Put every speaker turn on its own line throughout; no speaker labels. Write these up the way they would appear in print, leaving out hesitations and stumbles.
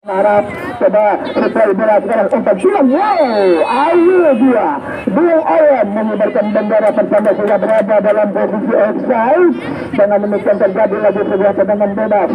Harap coba setelah bola sekarang umpan silang. Wow, ayo dia Bung Ayan mengibarkan bendera bersama sudah berada dalam posisi offside. Dengan demikian terjadi lagi sebuah tendangan bebas.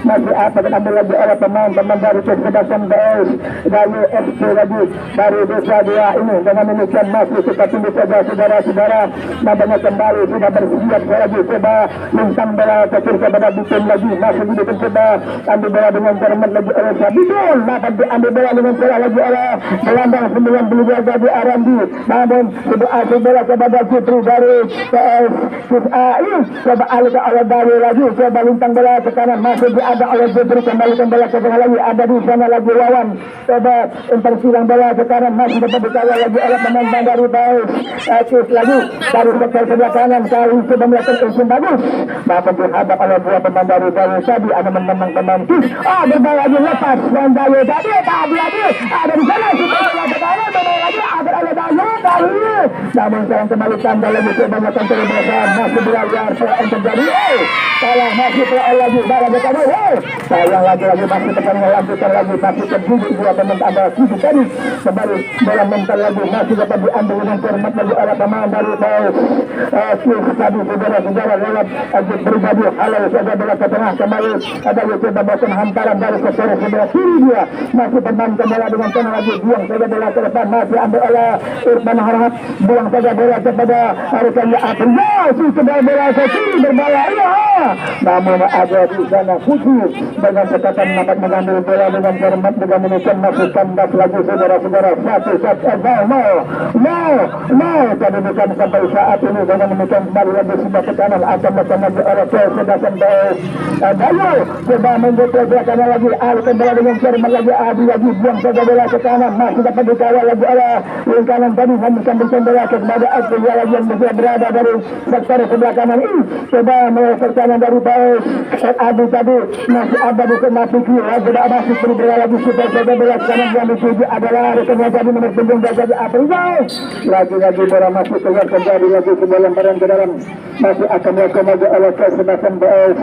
Masih apa diambil lagi oleh pemain dari Kesedasan BS dari FC lagi dari Desa 2 ini. Dengan demikian masih kita tunggu saja saudara-saudara. Namanya kembali sudah bersiap lagi coba lintang bola kecil kepada bikin lagi masih dibikin coba ambil bola dengan cermat lagi oleh Bidon, dapat diambil bola dengan bola lagi oleh gelandang 92 jadi Arandi. Namun sudah bola kepada Citri dari PS Kisai. Coba alihkan oleh Dari lagi. Coba lintang bola ke kanan masih ada oleh Citri. Kembalikan bola ke tengah lagi. Ada di sana lagi Wawan. Coba umpan silang bola ke kanan masih dapat dikawal lagi oleh pemain dari PS Kis lagi dari sektor sebelah kanan. Kali sudah melakukan usun bagus. Dapat dihadap oleh dua pemain dari tadi ada menang pemain Kis. Berbahaya lagi lepas. Dan Dayo tadi ada di sana kita lagi ada oleh Dayo namun sekarang kembali tanda lagi kebanyakan terbesan masih belajar yang terjadi sayang masih lagi darah tadi sayang lagi masih pertandingan lanjutan lagi masih terjadi dua pemain ada tujuh tadi kembali bola mental lagi masih dapat diambil dengan cermat lagi oleh pemain dari tadi saudara-saudara lewat berjadi halau saja bola ke tengah kembali ada coba bosan hamparan dari sebelah kiri dia masih bermain bola dengan tengah lagi buang saja bola ke depan masih ambil oleh Irfan Harahap buang saja bola kepada Arisan Afrika sudah bola ke kiri berbahaya namun ada di sana Putri dengan catatan dapat mengambil bola dengan cermat dengan demikian masih kandas lagi saudara-saudara satu tadi bukan sampai saat ini dengan demikian kembali lagi sudah ke kanan akan melakukan lagi oleh Kesedasan Dayo coba menggotol belakangnya lagi alihkan bola dengan cermat lagi lagi buang saja bola ke kanan masih dapat dikawal lagi oleh kanan tadi mengambilkan bola kepada Aslia lagi yang masih berada dari sektor sebelah kanan ini coba melepas kanan dari Baes Adi tadi masih ada di kena pikir sudah masih berbola lagi supaya saja bola kanan yang dituju adalah rekannya jadi nomor punggung jadi Afrika lagi bola masih keluar kembali lagi sebuah lemparan ke dalam masih akan melakukan lagi oleh Kesedasan Baes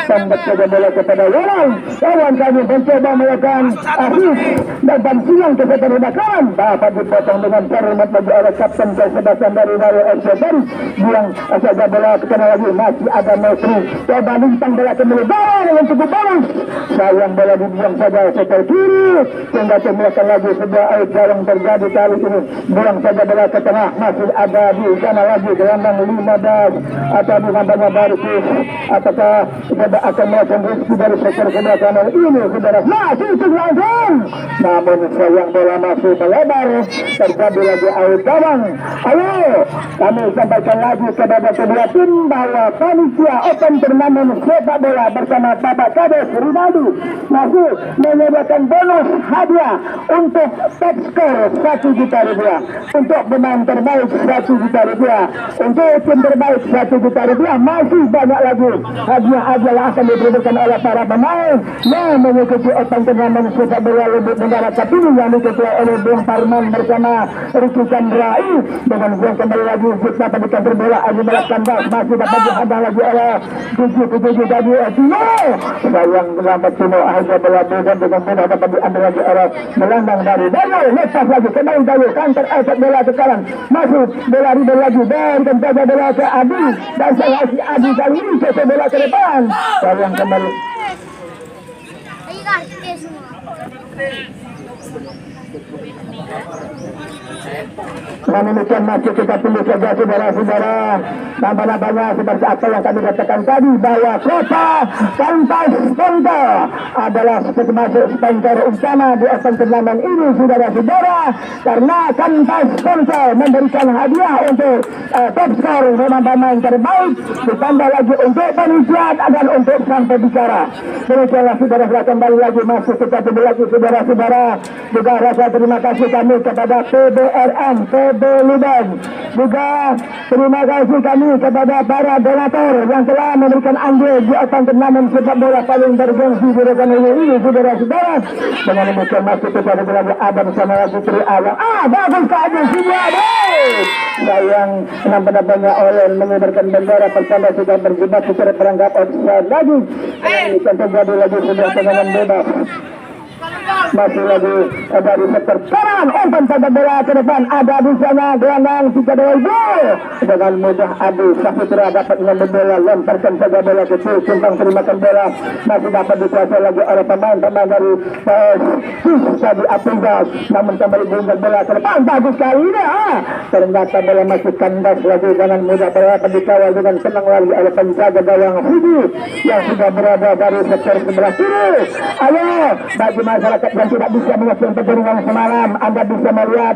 tambah saja bola kepada Wawan kami mencoba melakukan Arif dan silang ke sektor belakang dapat dipotong dengan cermat lagi oleh Kapten Kesedasan dari Naro FC dan buang saja bola ke kanan lagi masih ada Mesri coba lintang bola kembali bola dengan cukup bagus sayang bola dibuang saja sektor kiri sehingga melakukan lagi sebuah air jarang terjadi kali ini buang saja bola ke tengah masih ada di sana lagi gelandang 15 atau di namanya Barikis apakah kita akan melakukan rezeki dari sektor sebelah kanan ini saudara masih langsung namun sayang bola masih melebar terjadi lagi air gawang ayo kami sampaikan lagi kepada kedua tim bahwa panitia Open Turnamen sepak bola bersama Bapak Kades Rinaldi masih menyediakan bonus hadiah untuk top skor 1 juta rupiah untuk pemain terbaik 1 juta rupiah untuk tim terbaik 1 juta rupiah masih banyak lagi hadiah yang akan diberikan oleh para pemain yang mengikuti Open Turnamen sepak bola Lubuk Negara Kapini yang diketuai oleh Bung Parman bersama Ricky Chandrai dengan buang kembali lagi kita berikan terbola Aji Balap Kandas masih dapat dihadang lagi oleh 7 tadi sayang lambat Tino akhirnya bola dengan mudah dapat diambil lagi oleh gelandang dari Dayo lepas lagi kembali Dayo counter attack bola ke kanan masih bola ribet lagi dan saja bola ke Adi dan saya si Adi kali ini coba bola ke depan sayang kembali demikian masih kita tunggu saja saudara-saudara nama-namanya seperti apa yang kami katakan tadi bahwa kota Kantas Konto adalah termasuk sponsor utama di Open Turnamen ini saudara-saudara karena Kantas Konto memberikan hadiah untuk top skor pemain terbaik ditambah lagi untuk panitia dan untuk sang pembicara demikianlah saudara-saudara kembali lagi masih kita tunggu lagi saudara-saudara juga rasa terima kasih kami kepada PBRN PB Liban juga terima kasih kami kepada para donatur yang telah memberikan andil di Open Turnamen sepak bola paling bergengsi di rekan ini saudara-saudara dengan demikian masih kita lagi Adam sama Putri Alang bagus saja semua sayang nampak-nampaknya oleh mengibarkan bendera pertanda sudah berjibat secara perangkap offside lagi dengan demikian terjadi lagi sudah tendangan bebas masih lagi dari sektor kanan, umpan pada bola ke depan, ada di sana gelandang 3-2 dengan mudah Adi Saputra dapat mengambil bola, lemparkan saja bola kecil, simpang terimakan bola, masih dapat dikuasai lagi oleh pemain-pemain dari tadi Aprizal, namun kembali mengambil bola ke depan, bagus sekali ini, ternyata bola masih kandas lagi dengan mudah berapa dikawal dengan tenang lagi oleh penjaga gawang Fuji yang sudah berada dari sektor sebelah kiri. Ayo, bagi masyarakat yang tidak bisa menyaksikan pertandingan semalam, Anda bisa melihat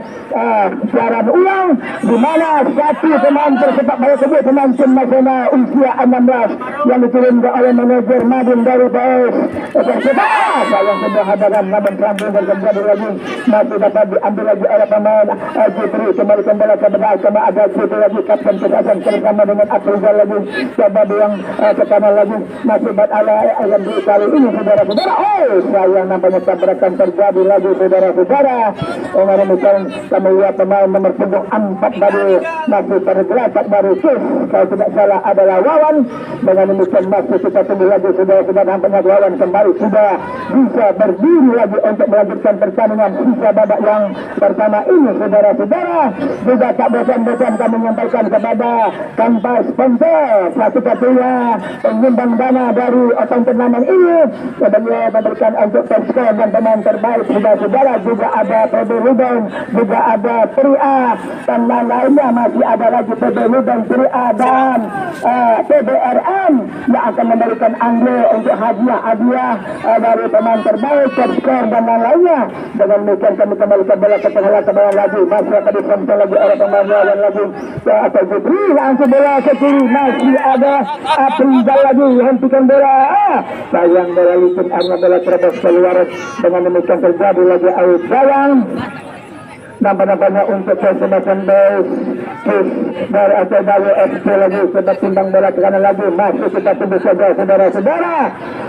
siaran ulang di mana satu pemain tersepak bola tersebut, pemain tim nasional usia 16 yang diturunkan oleh manajer Madin dari PS Persebaya. Sayang sudah hadangan, namun sambung dan terjadi lagi, masih dapat diambil lagi oleh pemain Jepri, kembali bola ke benar, sama ada Jepri lagi, kapten Pegasan bersama dengan Aprizal lagi, coba yang ke kanan lagi, masih buat ayam di kali ini saudara-saudara. Sayang nampaknya tabrakan terjadi lagi saudara-saudara. Kemarin misalnya kami lihat pemain nomor punggung 4 baru masih tergelatak baru sus, kalau tidak salah adalah Wawan. Dengan demikian masih kita tunggu lagi saudara-saudara, nampaknya Wawan kembali sudah bisa berdiri lagi untuk melanjutkan pertandingan sisa babak yang pertama ini saudara-saudara. Juga tak bosan-bosan kami menyampaikan kepada Kampas Sponsor satu-satunya penyumbang dana dari open turnamen ini, beliau memberikan untuk Pesco dan pemain terbaik saudara-saudara. Juga ada PB Rubeng, juga ada Tri A, dan lainnya masih ada lagi PB Rubeng, Tri A dan PBRM yang akan memberikan anglo untuk hadiah dari pemain terbaik, Pesco dan lainnya. Dengan demikian kami kembali ke bola ke tengah lapangan lagi, masih akan disentuh lagi oleh pemain lawan lagi atau Jepri, langsung bola ke kiri, masih ada Aprizal lagi, hentikan bola. Sayang bola licin, hanya bola terlepas keluar. Dengan demikian terjadi lagi out sayang. Nampak-nampaknya untuk kesempatan base dari Aceh Bayu FC lagi sudah timbang bola ke kanan lagi, masih kita tunggu saja saudara-saudara.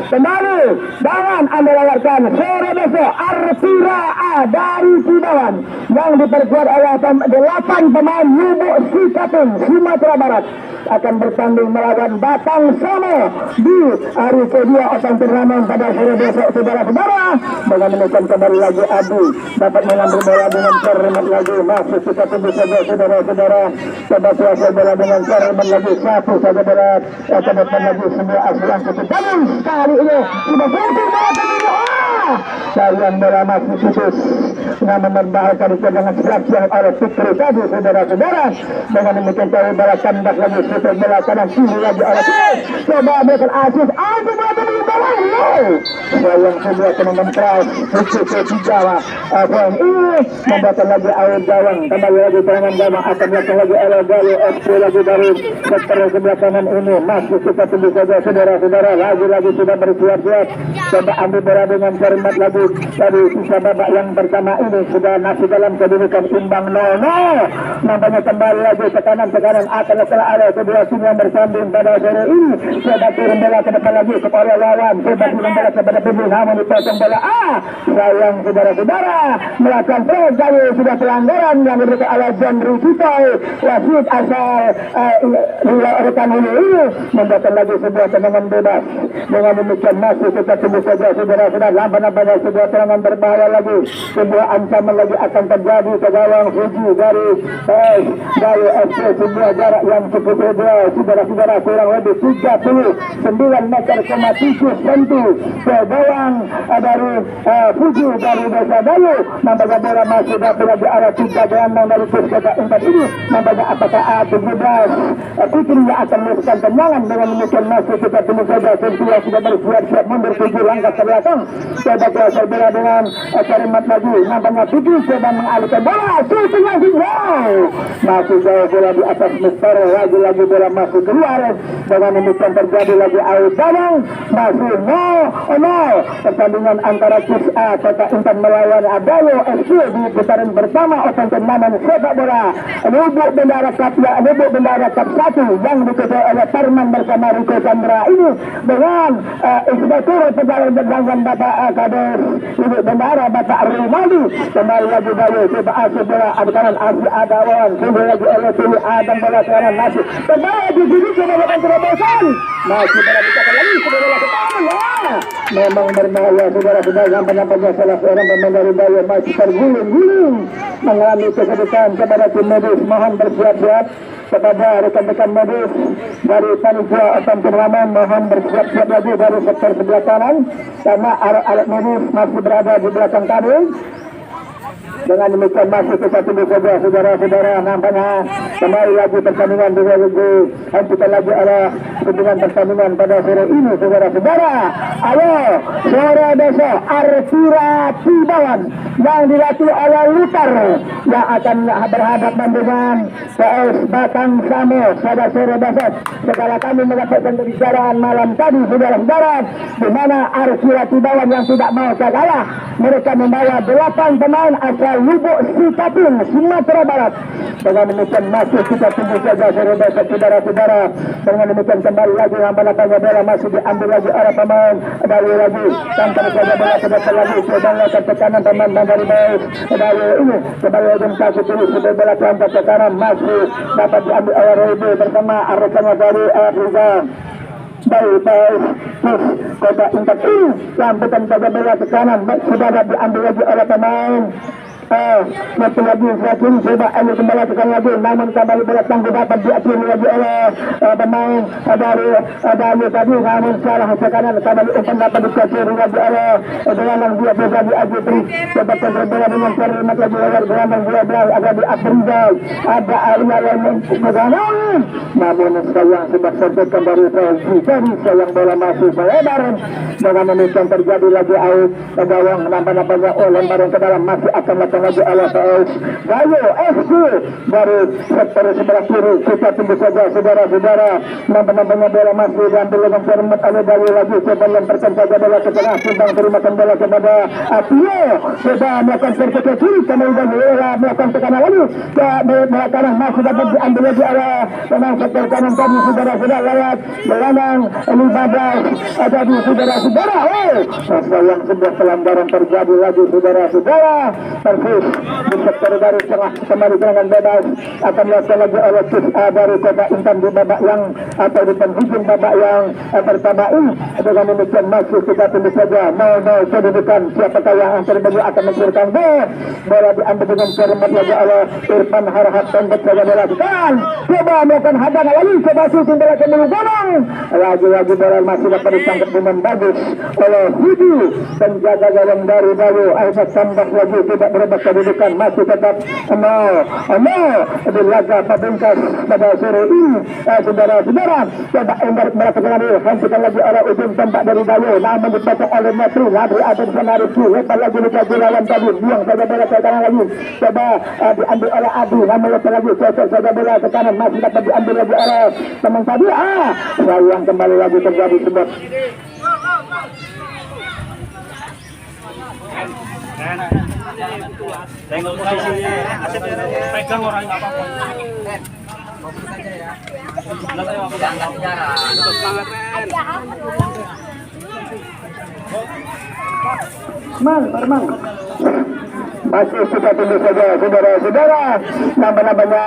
Kembali dengan Anda lakukan sore besok Arpira A dari Sidawan yang diperkuat oleh 8 pemain Lubuk Sikatung Sumatera Barat akan bertanding melawan Batang Samo di hari kedua open turnamen pada sore besok saudara-saudara. Dengan demikian kembali lagi Adi dapat mengambil bola dengan cermat lagi, masih kita tunggu saja saudara-saudara. Coba kuasai bola dengan cermat lagi, satu saja bola akan depan lagi, semua asuhan cukup bagus sekali ini sudah berhenti bola kedua. Sayang bola masih putus, namun membahayakan itu dengan seleksian oleh Fikri tadi saudara-saudara. Dengan demikian kami bola kandas lagi, super bola kanan kiri lagi oleh Fikri, coba ambilkan asis bola kedua bola. Sayang sebuah teman-teman keras Fikri ketiga poin ini membuatkan lagi awal gawang, kembali lagi tangan gawang akan melakukan lagi oleh Galuh FC lagi dari sektor sebelah kanan ini. Masih kita tunggu saja saudara-saudara, lagi-lagi sudah bersiap-siap, coba ambil bola dengan cermat lagi dari sisa babak yang pertama ini sudah masih dalam kedudukan imbang 0-0. Nampaknya kembali lagi ke kanan akan ada kedua tim yang bersanding pada sore ini. Coba turun bola ke depan lagi kepada lawan, coba turun bola kepada pemain, namun dipotong bola. Sayang saudara-saudara, melakukan Galuh sudah pelanggaran yang diberikan oleh John Rukito, wasit asal rekan ini membuatkan lagi sebuah tendangan bebas. Dengan demikian masih kita tunggu saja saudara-saudara, lambat-lambatnya sebuah tendangan berbahaya lagi, sebuah ancaman lagi akan terjadi ke gawang Fuji dari Galuh FC. Sebuah jarak yang cukup lebar saudara-saudara, kurang lebih 39 meter 7 cm ke gawang dari Fuji dari Desa Galuh. Nampaknya bola masih dapat lagi arah 3 gelandang dari Puskota 4 ini. Nampaknya apakah A17 Fikri yang akan melakukan tendangan. Dengan demikian masih kita tunggu saja, Sentia sudah bersiap-siap mundur 7 langkah ke belakang. Coba kuasai bola dengan cermat lagi, nampaknya Fikri coba mengalihkan bola, shooting lagi, masih jauh bola di atas Mister, lagi-lagi bola masih keluar. Dengan demikian terjadi lagi out danang, masih 0-0 pertandingan antara Kis A Kota Intan melawan Galuh FC di putaran pertama open turnamen sepak bola Lubuk Bendara Cup, Lubuk Bendara Cup 1 yang diketuai oleh Parman bersama Riko Chandra ini dengan inspektur pegawai dengan Bapak Kades Lubuk Bendara Bapak Rinaldi. Kembali lagi Galuh, coba asal bola ada kanan, asal ada lawan, kembali lagi oleh Tuli Adam bola kanan, masih kembali di sini coba melakukan terobosan, masih bola dikatakan lagi Memang berbahaya saudara-saudara, sampai salah seorang pemain dari Bayo masih terguling-guling mengalami kesakitan. Kepada tim medis mohon bersiap-siap, kepada rekan-rekan medis dari panitia open turnamen mohon bersiap-siap lagi dari sektor sebelah kanan karena alat-alat medis masih berada di belakang kami. Dengan demikian masih kita tunggu saja saudara-saudara, nampaknya kembali lagi pertandingan dihentikan lagi oleh hubungan pertandingan pada sore ini saudara-saudara. Ayo sore besok Artira Tibawan yang dilatih oleh Lutar yang akan berhadapan dengan PS Batang Samo pada sore besok. Setelah kami mendapatkan pembicaraan malam tadi saudara-saudara, di mana Artira Tibawan yang tidak mau kalah, mereka membawa 8 pemain asal Lubuk Sikaping, Sumatera Barat. Dengan demikian masih kita tunggu saja sore besok saudara-saudara. Dengan demikian kembali lagi nampaknya bola masih diambil lagi oleh pemain dari lagi tanpa saja bola terdekat lagi sedang lakukan tekanan pemain dari bawah dari ini kembali lagi kaki kiri sudah bola terangkat ke kanan masih dapat diambil oleh Rebe bersama rekannya dari Afrika. Baik, kota Intak ini lampukan saja bola ke kanan sudah dapat diambil lagi oleh pemain satu lagi Fakin coba ini kembali tekan lagi, namun kembali bola tangguh dapat diakhiri lagi oleh pemain dari tadi, namun salah tekanan kembali umpan dapat dikasiri lagi oleh gelandang dia bisa diakhiri coba kontrol bola dengan cermat lagi oleh gelandang dia berani agak diakhiri ada Alia yang memegang, namun sayang sudah sentuhkan dari Fauzi sayang bola masih melebar. Dengan demikian terjadi lagi out ke gawang, nampak-nampaknya lemparan ke dalam masih akan lakukan lagi oleh PS Bayo FC dari sektor sebelah kiri. Kita tunggu saja saudara-saudara, nampak-nampaknya bola masih diambil dengan cermat oleh Bayo lagi, coba lemparkan saja bola ke tengah, timbang terimakan bola kepada Atio, sudah melakukan servis ke kiri, kemudian melakukan tekanan lagi ke bola kanan, masih dapat diambil lagi oleh pemain sektor kanan tadi saudara-saudara lewat gelandang Libadas tadi saudara-saudara. Sayang sebuah pelanggaran terjadi lagi saudara-saudara. Persis di sektor dari tengah kembali dengan bebas akan dilakukan lagi oleh dari Kota Intan di babak yang atau di penghujung babak yang pertama ini. Dengan demikian masih kita tunggu saja mau kedudukan siapakah yang terbagi akan mengirimkan bola diambil dengan cermat lagi oleh Irfan Harhat pendek saja bola tekan coba melakukan hadangan lagi, coba shooting bola ke mulut gawang lagi-lagi bola masih dapat ditangkap dengan bagus oleh Hudi penjaga gawang dari Baru. Akhirnya tambah lagi tidak berubah kedudukan, masih tetap 0-0 di laga pemungkas pada sore ini saudara-saudara. Coba Ember melakukan lagi, hentikan lagi oleh ujung tembak dari Bayu, namun dipotong oleh Matri Nadri ada di sana Rizky, lepas lagi dikaji lawan tadi, buang saja bola ke kanan lagi, coba diambil oleh Adi, namun lepas lagi cocok saja bola ke kanan, masih dapat diambil lagi oleh teman tadi. Sayang kembali lagi terjadi sebab
tengok posisinya, pegang orang nggak apa-apa.
Arman. Masih kita tunggu saja saudara-saudara, nama-namanya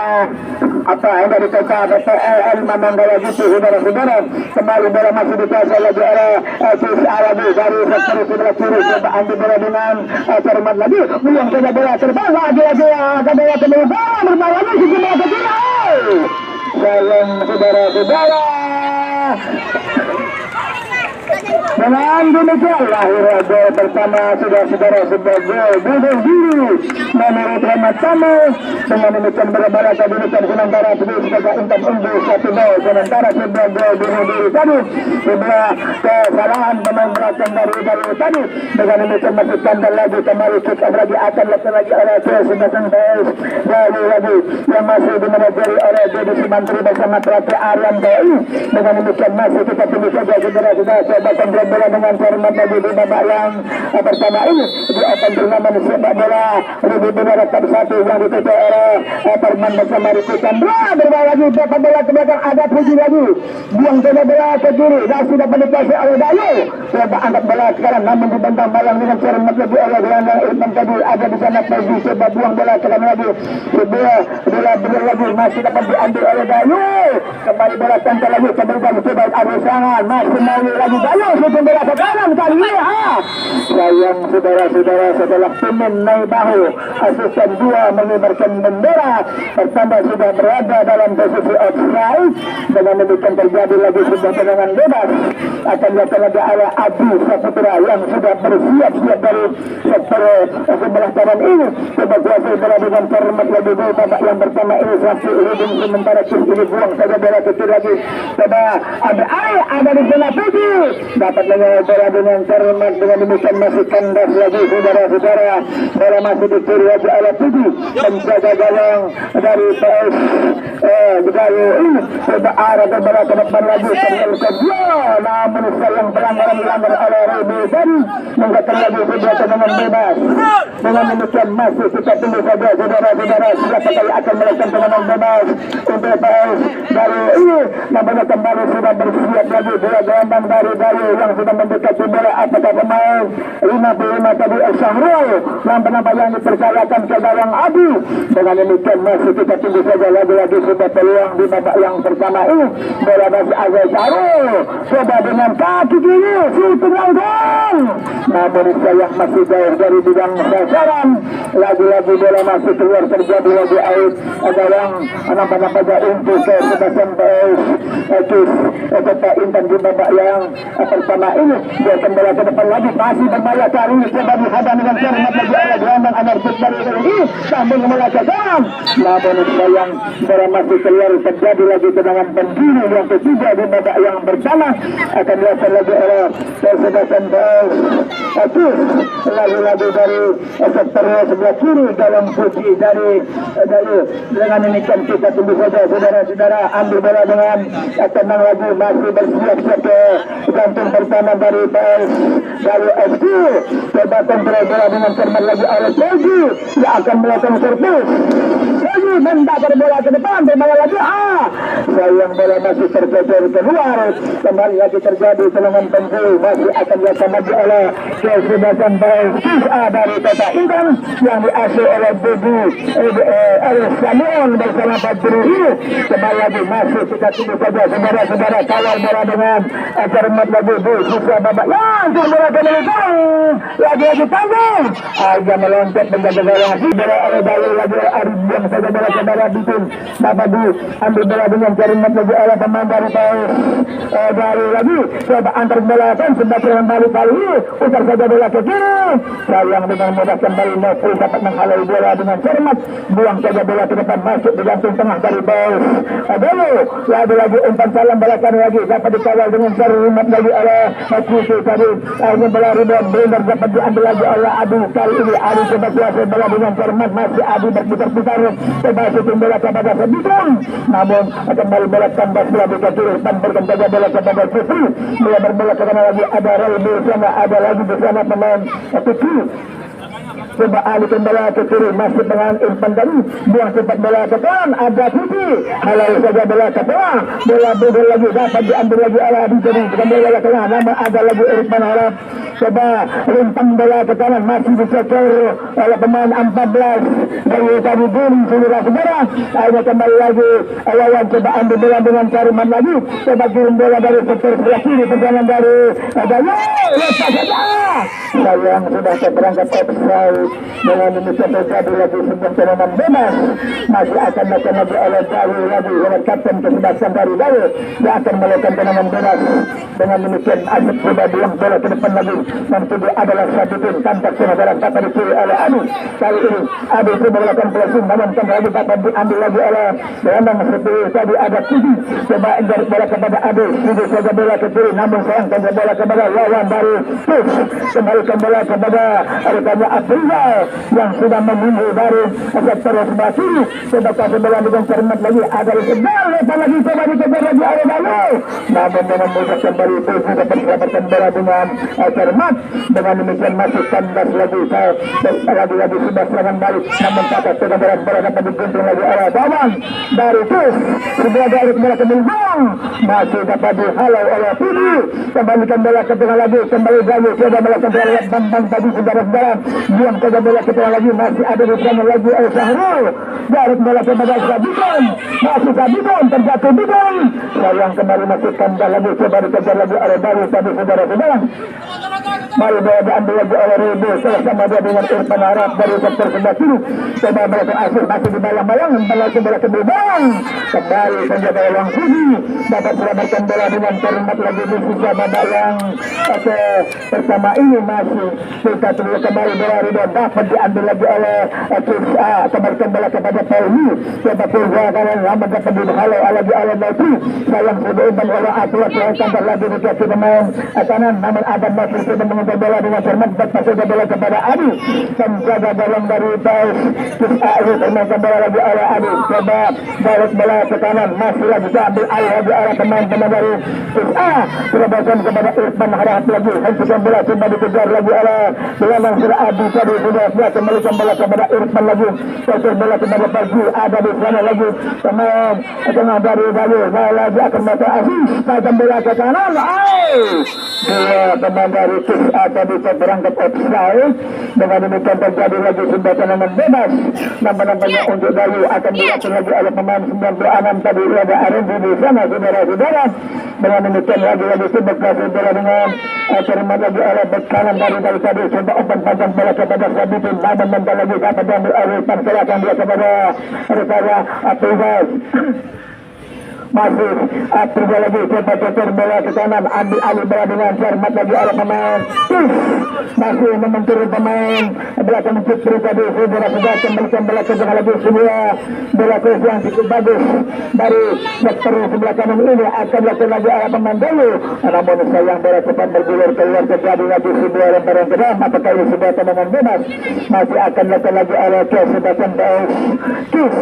apa yang dari kota PPL Mananggala gitu saudara-saudara. Kembali bola masih dikuasai lagi oleh Kisi Arabi dari sektor sebelah kiri, coba ambil bola dengan cermat lagi, buang saja bola terbang lagi ke bola ke bola berbalik lagi sejumlah ke kiri. Salam saudara-saudara. Dengan demikian lahir gol pertama saudara-saudara sebagai bunuh diri menurut Rahmat Tamu. Dengan demikian bola-bola kedudukan sementara sebagai Intan unggul 1-0 sementara sebagai bunuh diri tadi sebuah kesalahan pemain belakang dari tadi. Dengan demikian masih tambah lagi kembali kick off lagi akan lakukan lagi oleh Sebastian PS dari lagi yang masih dimanajeri oleh Dedi Simantri bersama pelatih Aryan TI. Dengan demikian masih kita tunggu saja saudara-saudara, coba kontrol bola dengan cermat lagi di babak yang pertama ini di open turnamen sepak bola Liga Bola Cup 1 yang ditutup oleh Perman bersama Riki Chandra. Berbola lagi dapat bola ke belakang, ada Puji lagi buang bola ke kiri dan sudah penetrasi oleh Dayu, coba angkat bola sekarang namun dibentang bayang dengan cermat lagi oleh gelandang Irfan tadi ada di sana Fauzi coba buang bola ke dalam lagi bola lagi masih dapat diambil oleh Dayu kembali bola tangkap lagi coba ada serangan masih mau lagi Dayu shooting bola ke kanan kali ini sayang saudara-saudara setelah pemain naik bahu asisten 2 mengibarkan bendera pertama sudah berada dalam posisi offside dengan demikian terjadi lagi sebuah tendangan bebas akan dilakukan lagi oleh Abi Saputra yang sudah bersiap-siap dari sektor sebelah kanan ini coba kuasai bola dengan cermat lagi babak yang pertama ini sampai hidung sementara tim ini buang saja bola kecil lagi coba ada di zona Puji dapat lagi bola dengan cermat dengan demikian masih kandas lagi saudara-saudara bola masih dicuri lagi oleh Puji menjaga gawang dari PS Gayo ini coba arah bola ke depan lagi namun sayang pelanggaran oleh Remy dan mengatakan lagi sebuah tendangan bebas dengan demikian masih kita tunggu saja saudara-saudara siapa kali akan melakukan tendangan bebas untuk PS Gayo ini nampaknya kembali sudah bersiap lagi bola gelandang dari Gayo yang sudah mendekati bola apakah pemain 55 tadi Syahrul nampak yang dipercayakan ke gawang Abi dengan demikian masih kita tunggu saja lagi-lagi sudah peluang di babak yang pertama ini bola masih Azai Syahrul coba dengan kaki kiri shooting langsung namun sayang masih jauh dari bidang sasaran lagi-lagi bola masih keluar terjadi lagi out gawang nampak-nampaknya untuk ke sebagian PS Kota Intan di babak yang pertama ini dia kembali ke depan lagi masih berbahaya kali ini coba dihadang dengan cermat lagi oleh gelandang Anarkis dari ini sambil melakukan namun sayang bola masih keluar terjadi lagi tendangan pendiri yang ketiga di babak yang pertama akan dilakukan lagi oleh sebagian PS lalu dari sektor sebelah kiri dalam Puji dari dengan demikian kita tunggu saja saudara-saudara ambil bola dengan tenang lagi masih bersiap-siap ke jantung pertama dari PS dari SQ coba kontrol bola dengan cermat lagi oleh Puji yang akan melakukan servis Puji mendapat bola ke depan bermain lagi sayang bola masih terkejar keluar kembali lagi terjadi serangan pensil masih akan dilakukan lagi oleh sebagian PS dari Kota Intan yang diasuh oleh Bubu Samuel bersama Badri kembali lagi masih kita tunggu saja saudara-saudara kawal bola dengan cermat lagi sisa babak langsung bola ke belakang lagi tanggung agak meloncat menjaga gawang bola oleh Dayu lagi Arif yang saja bola ke bawah bikin dapat diambil bola dengan cermat lagi oleh pemain dari PS Dayu lagi coba antar bola kan sudah kembali kali ini putar saja bola ke kiri sayang dengan mudah kembali Nofri dapat menghalau bola dengan cermat buang saja bola ke depan masuk di jantung tengah dari PS Dayu lagi umpan salam balakan lagi dapat dikawal dengan cermat lagi oleh Kusi tadi akhirnya bola rebound benar dapat diambil lagi oleh Adi kali ini Adi coba kuasai bola dengan cermat masih Adi berputar-putar coba shooting bola kepada Sebidung namun kembali bola kandas bola ke kiri dan berkembali bola kepada Kusi bola berbola ke kanan lagi ada Relbi sana ada lagi bersama pemain Kusi coba Ali kembali ke kiri masih dengan Irfan tadi buang cepat bola ke depan ada Putih halau saja bola ke tengah bola berdua lagi dapat diambil lagi oleh Adi jadi kembali bola ke tengah nama ada lagi Irfan harap coba rempang bola ke kanan masih dicecer oleh pemain 14 dari tadi Bun saudara-saudara akhirnya kembali lagi lawan coba ambil bola dengan Karuman lagi coba kirim bola dari sektor sebelah kiri perjalanan dari Dayu lepas saja sayang sudah terperangkap offside dengan demikian terjadi lagi sebuah tendangan bebas masih akan melakukan lagi oleh Dayu lagi oleh kapten kesebelasan dari Dayu yang akan melakukan tendangan bebas dengan demikian Asep coba buang bola ke depan lagi dan itu adalah satu tim tampak dalam dapat dicuri oleh Adi kali ini Adi coba melakukan pressing namun kembali dapat diambil lagi oleh gelandang seperti tadi ada Tujuh coba enggar bola kepada Adi Tujuh saja bola ke kiri namun sayang saja bola kepada lawan dari Tuh kembalikan bola kepada rekannya Abdullah yang sudah menunggu dari sektor sebelah kiri coba kasih bola dengan cermat lagi ada Iqbal lepas lagi coba dikejar lagi oleh Dayu namun dengan mudah kembali Tujuh dapat mendapatkan bola dengan cermat cermat. Dengan demikian masih 11 lagi sudah serangan balik, namun catat sudah bola dapat digunting lagi oleh Dawan dari Tus. Sebuah dari bola ke Bung masih dapat dihalau oleh Pidi. Kembalikan bola ke tengah lagi, kembali lagi sudah bola ke tengah lagi. Bambang tadi saudara-saudara buang saja bola ke tengah lagi, masih ada di sana lagi oleh Syahrul. Dari bola kepada Sabidon, masih Sabidon terjatuh Bidon. Sayang kembali masih kandang lagi, coba dikejar lagi oleh Baru tadi saudara-saudara. Mari bola diambil lagi oleh Ribu sama dia dengan Irfan Arab dari sektor sebelah kiri. Coba bola ke Asif, masih dibayang-bayang, bola ke Bidon. Kembali penjaga Wang Suji dapat selamatkan bola dengan cermat lagi di sisa babak yang pertama ini. Masih kita tunggu kembali bola Ridho dapat diambil lagi oleh Kisah, kembalikan bola kepada Pauli. Coba Pulga kanan lama dapat dihalau lagi oleh Notri. Sayang sudah umpan oleh Atlas yang tambah lagi di kaki pemain kanan, namun Adam masih sudah mengejar bola dengan cermat dapat saja bola kepada Adi. Penjaga gawang dari Paus Kisah itu mengejar bola lagi oleh Adi. Coba balik bola ke kanan, masih lagi diambil lagi oleh pemain-pemain dari Kisah. Sudah berikan kepada Irfan Harap lagi, hentikan bola coba dikejar lagi oleh gelandang sudah Adi tadi sudah kembalikan bola kepada Irfan lagi. Terus bola kepada Pagi, ada di sana lagi pemain tengah dari Bali, lagi akan mata Aziz, tajam bola ke kanan. Dua pemain dari Kisah tadi berangkat offside. Dengan demikian terjadi lagi sebuah tendangan bebas. Nampak-nampaknya untuk Bali akan dilakukan lagi oleh pemain 96 tadi ada Arendi di sana saudara-saudara. Dengan demikian lagi sebuah kasih bola dengan cermat lagi oleh bek kanan dari tadi coba umpan panjang bola kepada Sabitin, namun mental lagi dapat diambil oleh Panselatan dia kepada Rikaya Atubas. Masih Abdul lagi coba cecer bola ke kanan, ambil alih bola dengan cermat lagi oleh pemain. Masih mementuri pemain belakang Cipri tadi sudah kembalikan bola ke tengah lagi, sebuah bola yang cukup bagus dari sektor sebelah kanan ini akan dilakukan lagi oleh pemain dulu, namun sayang bola cepat bergulir keluar, terjadi lagi sebuah lemparan ke dalam. Apakah ini sebuah tendangan bebas? Masih akan dilakukan lagi oleh Sebastian Paus Kis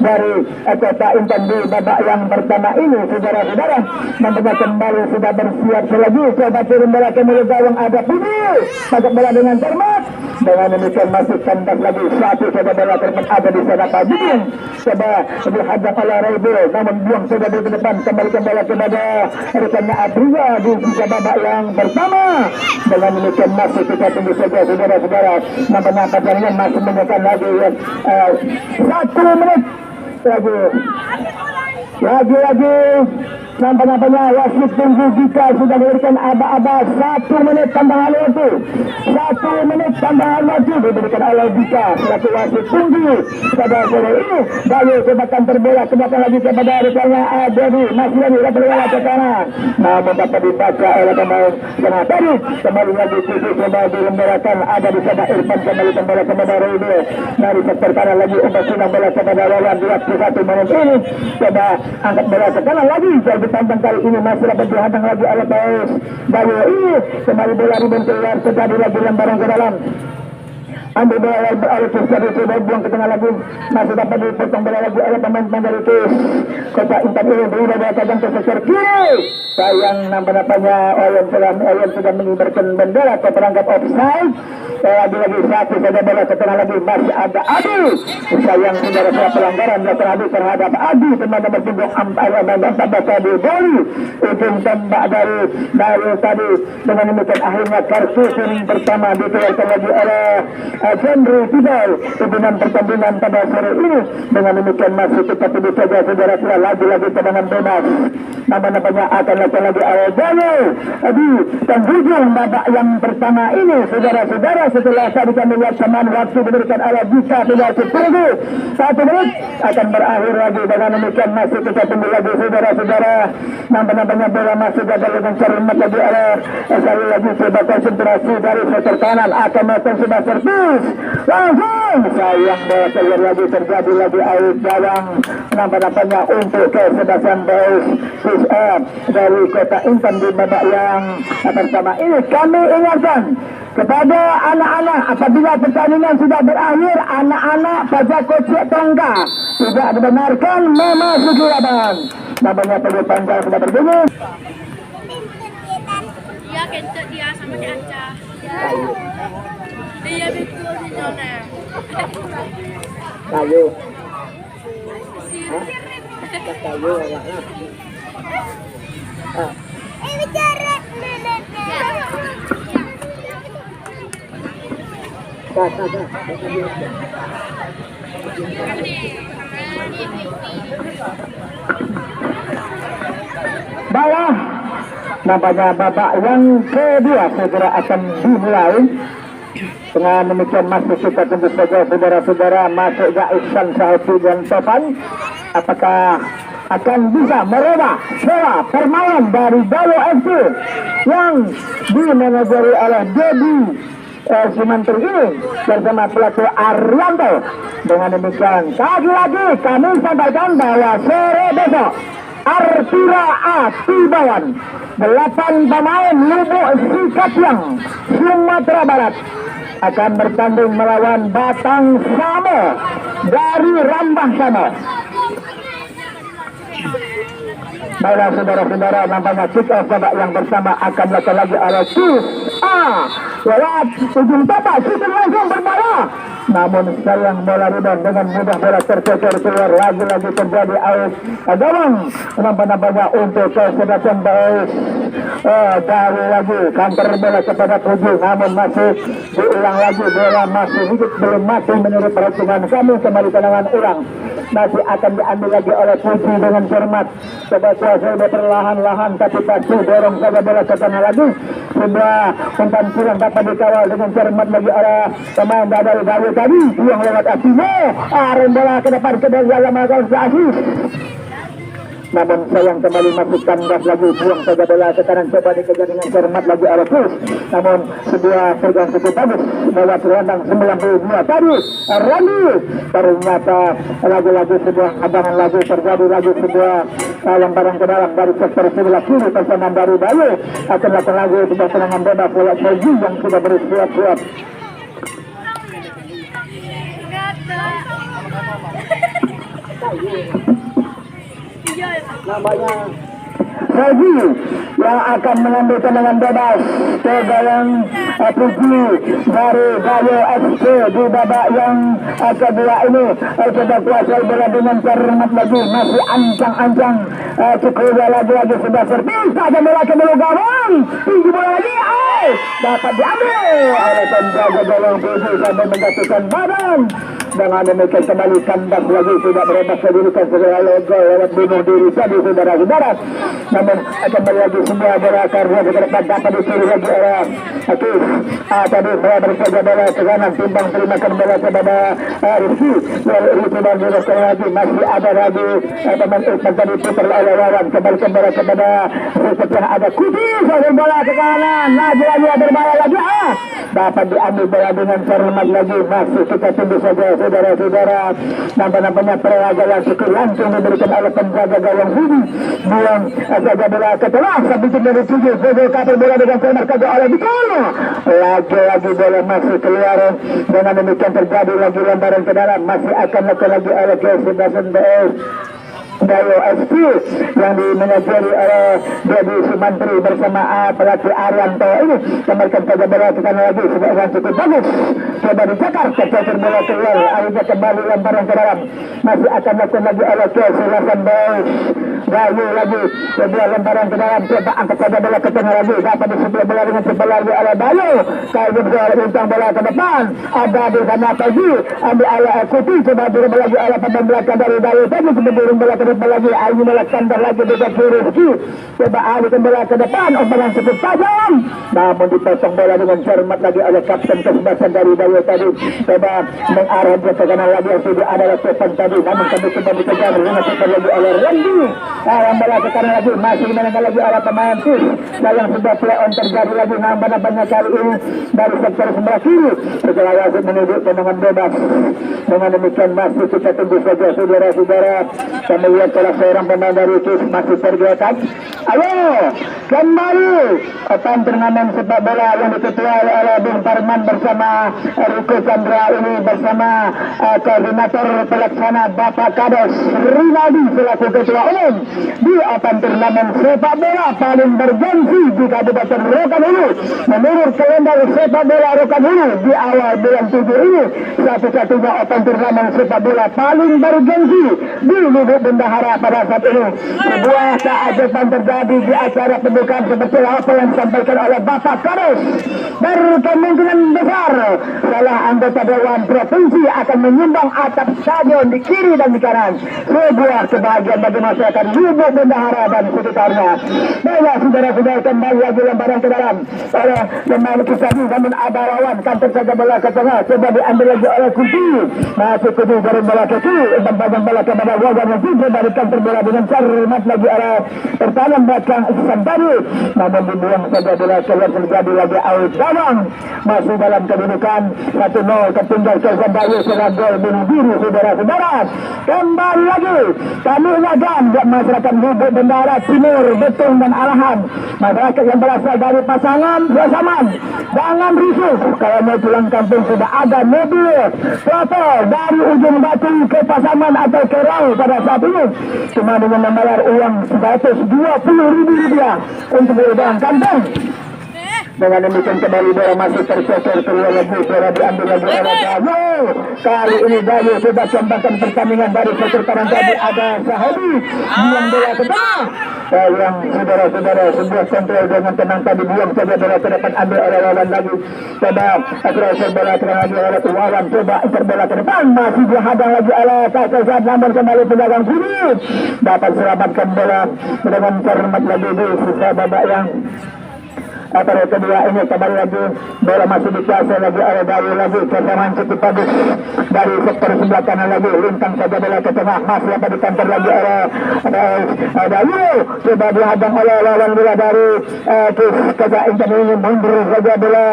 dari Kota Intan di babak yang pertama ini saudara-saudara. Nampaknya kembali sudah bersiap lagi, coba turun bola ke mulut gawang, ada Pidi pakai bola dengan cermat. Dengan demikian masih kandas lagi satu, coba bola cermat ada di sana Pak Jidin, coba dihadap oleh Raibu, namun buang sudah di depan, kembalikan bola kepada rekannya Adria di sisa babak yang pertama. Dengan demikian masih kita tunggu saja saudara-saudara. Nampaknya pertandingan masih menekan lagi 1 menit lagi nampaknya wasit tunggu jika sudah diberikan aba-aba 1 menit tambahan waktu. 1 menit tambahan waktu diberikan oleh Dika selaku wasit tunggu pada sore ini. Bayu sebatan terbola kembali lagi kepada rekannya Adedi, masih lagi bola ke kanan, namun dapat dibaca oleh pemain tengah tadi. Kembali lagi Sisi kembali dilembarakan, ada di sana Irfan kembali bola kepada Raido dari sektor kanan lagi untuk sinang bola kepada Wawan di waktu 1 menit ini. Coba angkat bola ke kanan lagi, ditantang kali ini masih dapat dihadang lagi oleh Paus Bayu. Ini kembali bola ribut keluar, terjadi lagi lembaran ke dalam, ambil bola oleh Tus tadi sudah buang ke tengah lagi, masih dapat dipotong bola lagi oleh pemain-pemain dari Tus Kota Intan ini. Berubah bola tajam ke sektor kiri, sayang nampaknya Oyen sudah mengibarkan bendera atau perangkap offside. Lagi satu saja bola ke tengah lagi, masih ada Adi. Sayang saudara pelanggaran dilakukan Adi terhadap Adi, teman-teman berpunggung 14 tadi Boli ujung tembak dari tadi. Dengan demikian akhirnya kartu kuning pertama dikeluarkan lagi oleh Jendri Tidal pimpinan pertandingan pada sore ini. Dengan demikian masih kita tunggu saja saudara-saudara, lagi tendangan bebas. Nampaknya akan lakukan lagi oleh Jalo di penghujung babak yang pertama ini saudara-saudara. Setelah tadi kami lihat samaan waktu diberikan oleh Dika, tinggal tunggu 1 menit akan berakhir lagi. Dengan demikian masih kita tunggu lagi saudara-saudara. Nampaknya bola masih gagal dengan cermat lagi oleh sekali lagi coba konsentrasi dari sektor kanan akan melakukan sudah servis langsung, sayang bola keluar lagi, terjadi lagi air gawang. Nampaknya untuk Sebastian Paus dari Kota Intan di babak yang pertama ini. Kami ingatkan kepada anak-anak, apabila pertandingan sudah berakhir, anak-anak pada kocek tongga tidak dibenarkan memasuki lapangan. Namanya perlu panjang sudah berbunyi.
kentut dia sama Cik Aca. Iya betul si Jona.
Kayu.
Sirip.
Kayu awaknya.
Bicara neneknya.
Bawah nampaknya babak yang kedua segera akan dimulai. Dengan demikian masuk kita tentu saja saudara-saudara masuk Ihsan Sahabi dan Topan. Apakah akan bisa merubah pola permainan dari Dayo FC yang dimanajeri oleh Dedi Simantri ini bersama pelatih Arianto. Dengan demikian lagi kami sampaikan bahwa sore besok Artira Atibawan 8 pemain Lubuk Sikatiang Sumatera Barat akan bertanding melawan Batang Samo dari Rambah Samo. Baiklah saudara-saudara, nampaknya kick off babak yang pertama akan dilakukan lagi oleh Tus lewat ujung topak, shooting langsung berbahaya. Namun sayang bola rebound dengan mudah bola tercecer keluar, lagi-lagi terjadi out gawang. Nampaknya untuk kesebelasan baik dari lagi counter bola kepada tujuh, namun masih diulang lagi, bola masih hidup belum mati menurut perhitungan kami. Kembali tendangan ulang masih akan diambil lagi oleh Puji dengan cermat. Coba sudah perlahan-lahan tapi pasti dorong saja bola ke tengah lagi. Sebuah umpan kurang dapat dikawal dengan cermat lagi oleh pemain dari Dayo tadi yang lewat Asimo. Bola ke depan ke dalam agak Asis. Namun sayang kembali masuk kandas lagi, buang saja bola ke kanan, coba dikejar dengan cermat lagi oleh Kus. Namun sebuah pegang cukup bagus bola terendang 92 tadi Rani. Ternyata lagi-lagi sebuah hadangan lagi terjadi lagi sebuah lemparan ke dalam dari sektor sebelah kiri pesanan dari Dayo. Akan lakukan lagi sebuah serangan bebas lewat Moji yang sudah bersiap-siap. Namanya Haji yang akan mengambil tendangan bebas ke gawang Puji dari Dayo FC di babak yang kedua ini. Coba kuasai bola dengan cermat lagi, masih ancang-ancang cukup lagi sudah servis saja bola ke dalam gawang, tinggi bola lagi dapat diambil oleh penjaga gawang Puji sampai menjatuhkan badan. Dengan demikian kembali kandas lagi, tidak berebas sedirikan segera lewat bunuh diri tadi saudara-saudara. Namun kembali lagi sebuah bola karya ke depan dapat disuruh lagi oleh Akif. Tadi bola bersaja bola ke kanan, timbang terimakan bola kepada Rizky. Rizky dan diruskan lagi, masih ada lagi teman Irfan tadi putar oleh lawan. Kembali bola kepada Rizky yang ada Kuti, sorong bola ke kanan, lagi berbahaya lagi. Dapat diambil bola dengan cermat lagi, masih kita tunggu saja saudara-saudara. Nampaknya perlaga yang cukup langsung diberikan oleh penjaga gawang Budi. Buang saja bola ke tengah, sebut dari tujuh, kapal bola dengan cermat kerja oleh Bikono. Lagi-lagi bola masih keluar. Dengan demikian terjadi lagi lemparan ke dalam, masih akan lakukan lagi oleh kesebelasan Dayo FC yang dimanajeri oleh Dedi Simantri bersama pelatih Arianto ini. Kembalikan saja bola ke kanan lagi, sebuah cukup bagus. Coba dicakar, kecocer bola keluar, akhirnya kembali lemparan ke dalam, masih akan lakukan lagi oleh kesebelasan Dayo lagi, sebuah lemparan ke dalam, coba angkat saja bola ke tengah lagi, dapat disebelah bola dengan cepat lagi oleh Dayo. Kali ini bintang bola ke depan, ada di sana Pagi, ambil oleh Kuti, coba burung lagi oleh pemain belakang dari Dayo tadi, burung bola ke depan lagi, Ayu melakukan lagi dekat Rizky, coba alihkan bola ke depan, umpan cukup tajam, namun dipotong bola dengan cermat lagi oleh kapten kesebelasan dari Dayo tadi. Coba mengarah ke kanan lagi, yang sudah adalah Topan tadi, namun kami coba dikejar dengan cepat lagi oleh Randy. Yang bola ke kanan lagi, masih menangkan lagi oleh pemain Tis, dan yang sudah play on terjadi lagi, nampaknya kali ini dari sektor sebelah kiri, setelah wasit menuju tendangan bebas. Dengan demikian masih kita tunggu saja saudara-saudara. Kami lihat salah seorang pemain dari Tis masih tergeletak. Ayo kembali turnamen sepak bola yang diketuai oleh Bung Parman bersama Riko Chandra ini bersama koordinator pelaksana Bapak Kades Rinaldi selaku ketua umum di turnamen sepak bola paling bergengsi di Kabupaten Rokan-Hulu. Menurut kalender sepak bola Rokan-Hulu di awal bulan 7 ini satu-satunya turnamen sepak bola paling bergengsi di Lubuk Bendahara pada saat ini. Sebuah keajaiban terjadi di acara pembukaan seperti apa yang disampaikan oleh Bapak Kades. Berkemungkinan besar salah anggota Dewan Provinsi akan menyumbang atap stadion di kiri dan di kanan. Sebuah kebahagiaan bagi masyarakat Lubuk Bendahara dan sekitarnya. Baiklah saudara-saudara, kembali lagi lembaran ke dalam oleh lembaran kisah namun ada lawan kantor saja bola ke tengah, coba diambil lagi oleh Kunti. Masih Kunti dari bola ke kiri, bagian bola kepada Wawan yang juga dari kantor bola dengan cermat lagi arah pertahanan belakang Ihsan Badi. Namun dibuang saja bola keluar, terjadi lagi out gawang. Masih dalam kedudukan 1-0 ketinggal ke Zambayu setelah gol bunuh diri saudara-saudara. Kembali lagi kami ingatkan masyarakat Lubuk Bendahara Timur, Betung dan Alahan, masyarakat yang berasal dari pasangan Besaman, jangan risau kalau mau pulang kampung. Sudah ada mobil foto dari ujung Batu ke Pasaman atau ke Rau pada saat ini cuma dengan membayar uang Rp120.000 untuk pulang kampung. Dengan demikian kembali bola masih tercecer keluar lagi, bola diambil lagi oleh Dayu. Kali ini Dayu sudah kembangkan pertandingan dari sektor kanan tadi ada Sahabi buang bola ke tengah. Yang saudara-saudara sebuah kontrol dengan tenang tadi buang saja bola ke depan, ambil oleh Wawan lagi. Coba cross bola ke lagi oleh Wawan, coba inter bola ke depan, masih dihadang lagi oleh Kakak, namun kembali pedagang kiri dapat selamatkan bola dengan cermat lagi di sisa babak yang pada kedua ini. Kembali lagi bola masih dikuasai lagi oleh Dayu lagi, kesamaan cukup bagus dari sektor sebelah kanan lagi, lintang saja bola ke tengah, masih dapat dikantor lagi oleh Dayu, coba dihadang oleh lawan bola dari Kakak Intan ini, mundur saja bola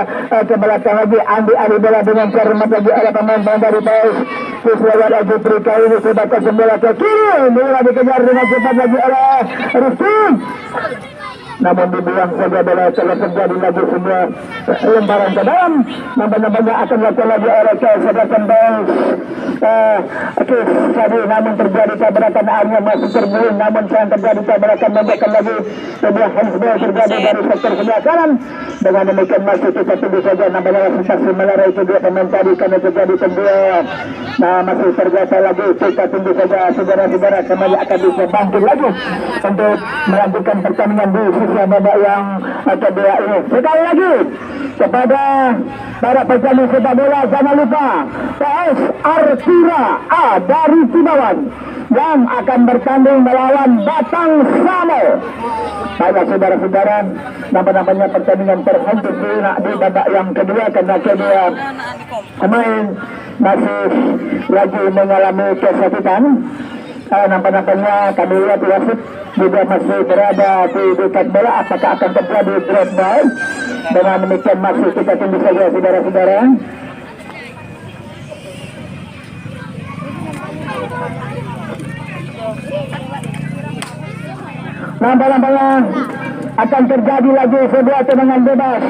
ke belakang lagi, ambil alih bola dengan cermat lagi oleh pemain dari Paus. Lewat lagi Trika ini sudah ke bola ke kiri, bola dikejar dengan cepat lagi oleh Rizky, namun dibuang saja bola. Telah terjadi lagi sebuah lemparan ke dalam, nampaknya akan dilakukan lagi oleh Sebastian Baus. Namun terjadi tabrakan, airnya masih terguling, namun yang terjadi tabrakan membuatkan lagi sebuah handsball terjadi dari sektor sebelah kanan. Dengan demikian masih kita tunggu saja, nampaknya masih melerai kedua pemain tadi karena terjadi tenduan. Nah, masih terjadi lagi, kita tunggu saja saudara-saudara, kembali akan bisa bangkit lagi untuk melanjutkan pertandingan di sisa babak yang kedua ini. Sekali lagi kepada para pecandu sepak bola, jangan lupa PS Artura A dari Cibawan yang akan bertanding melawan Batang Samo. Baiklah saudara-saudara, nampaknya pertandingan terhenti di babak yang kedua karena kedua pemain masih lagi mengalami kesakitan. Nampaknya kami lihat wasit juga masih berada di dekat bola, apakah akan terjadi drop ball. Dengan demikian masih kita tunggu saja saudara-saudara. Nampaknya akan terjadi lagi sebuah tendangan bebas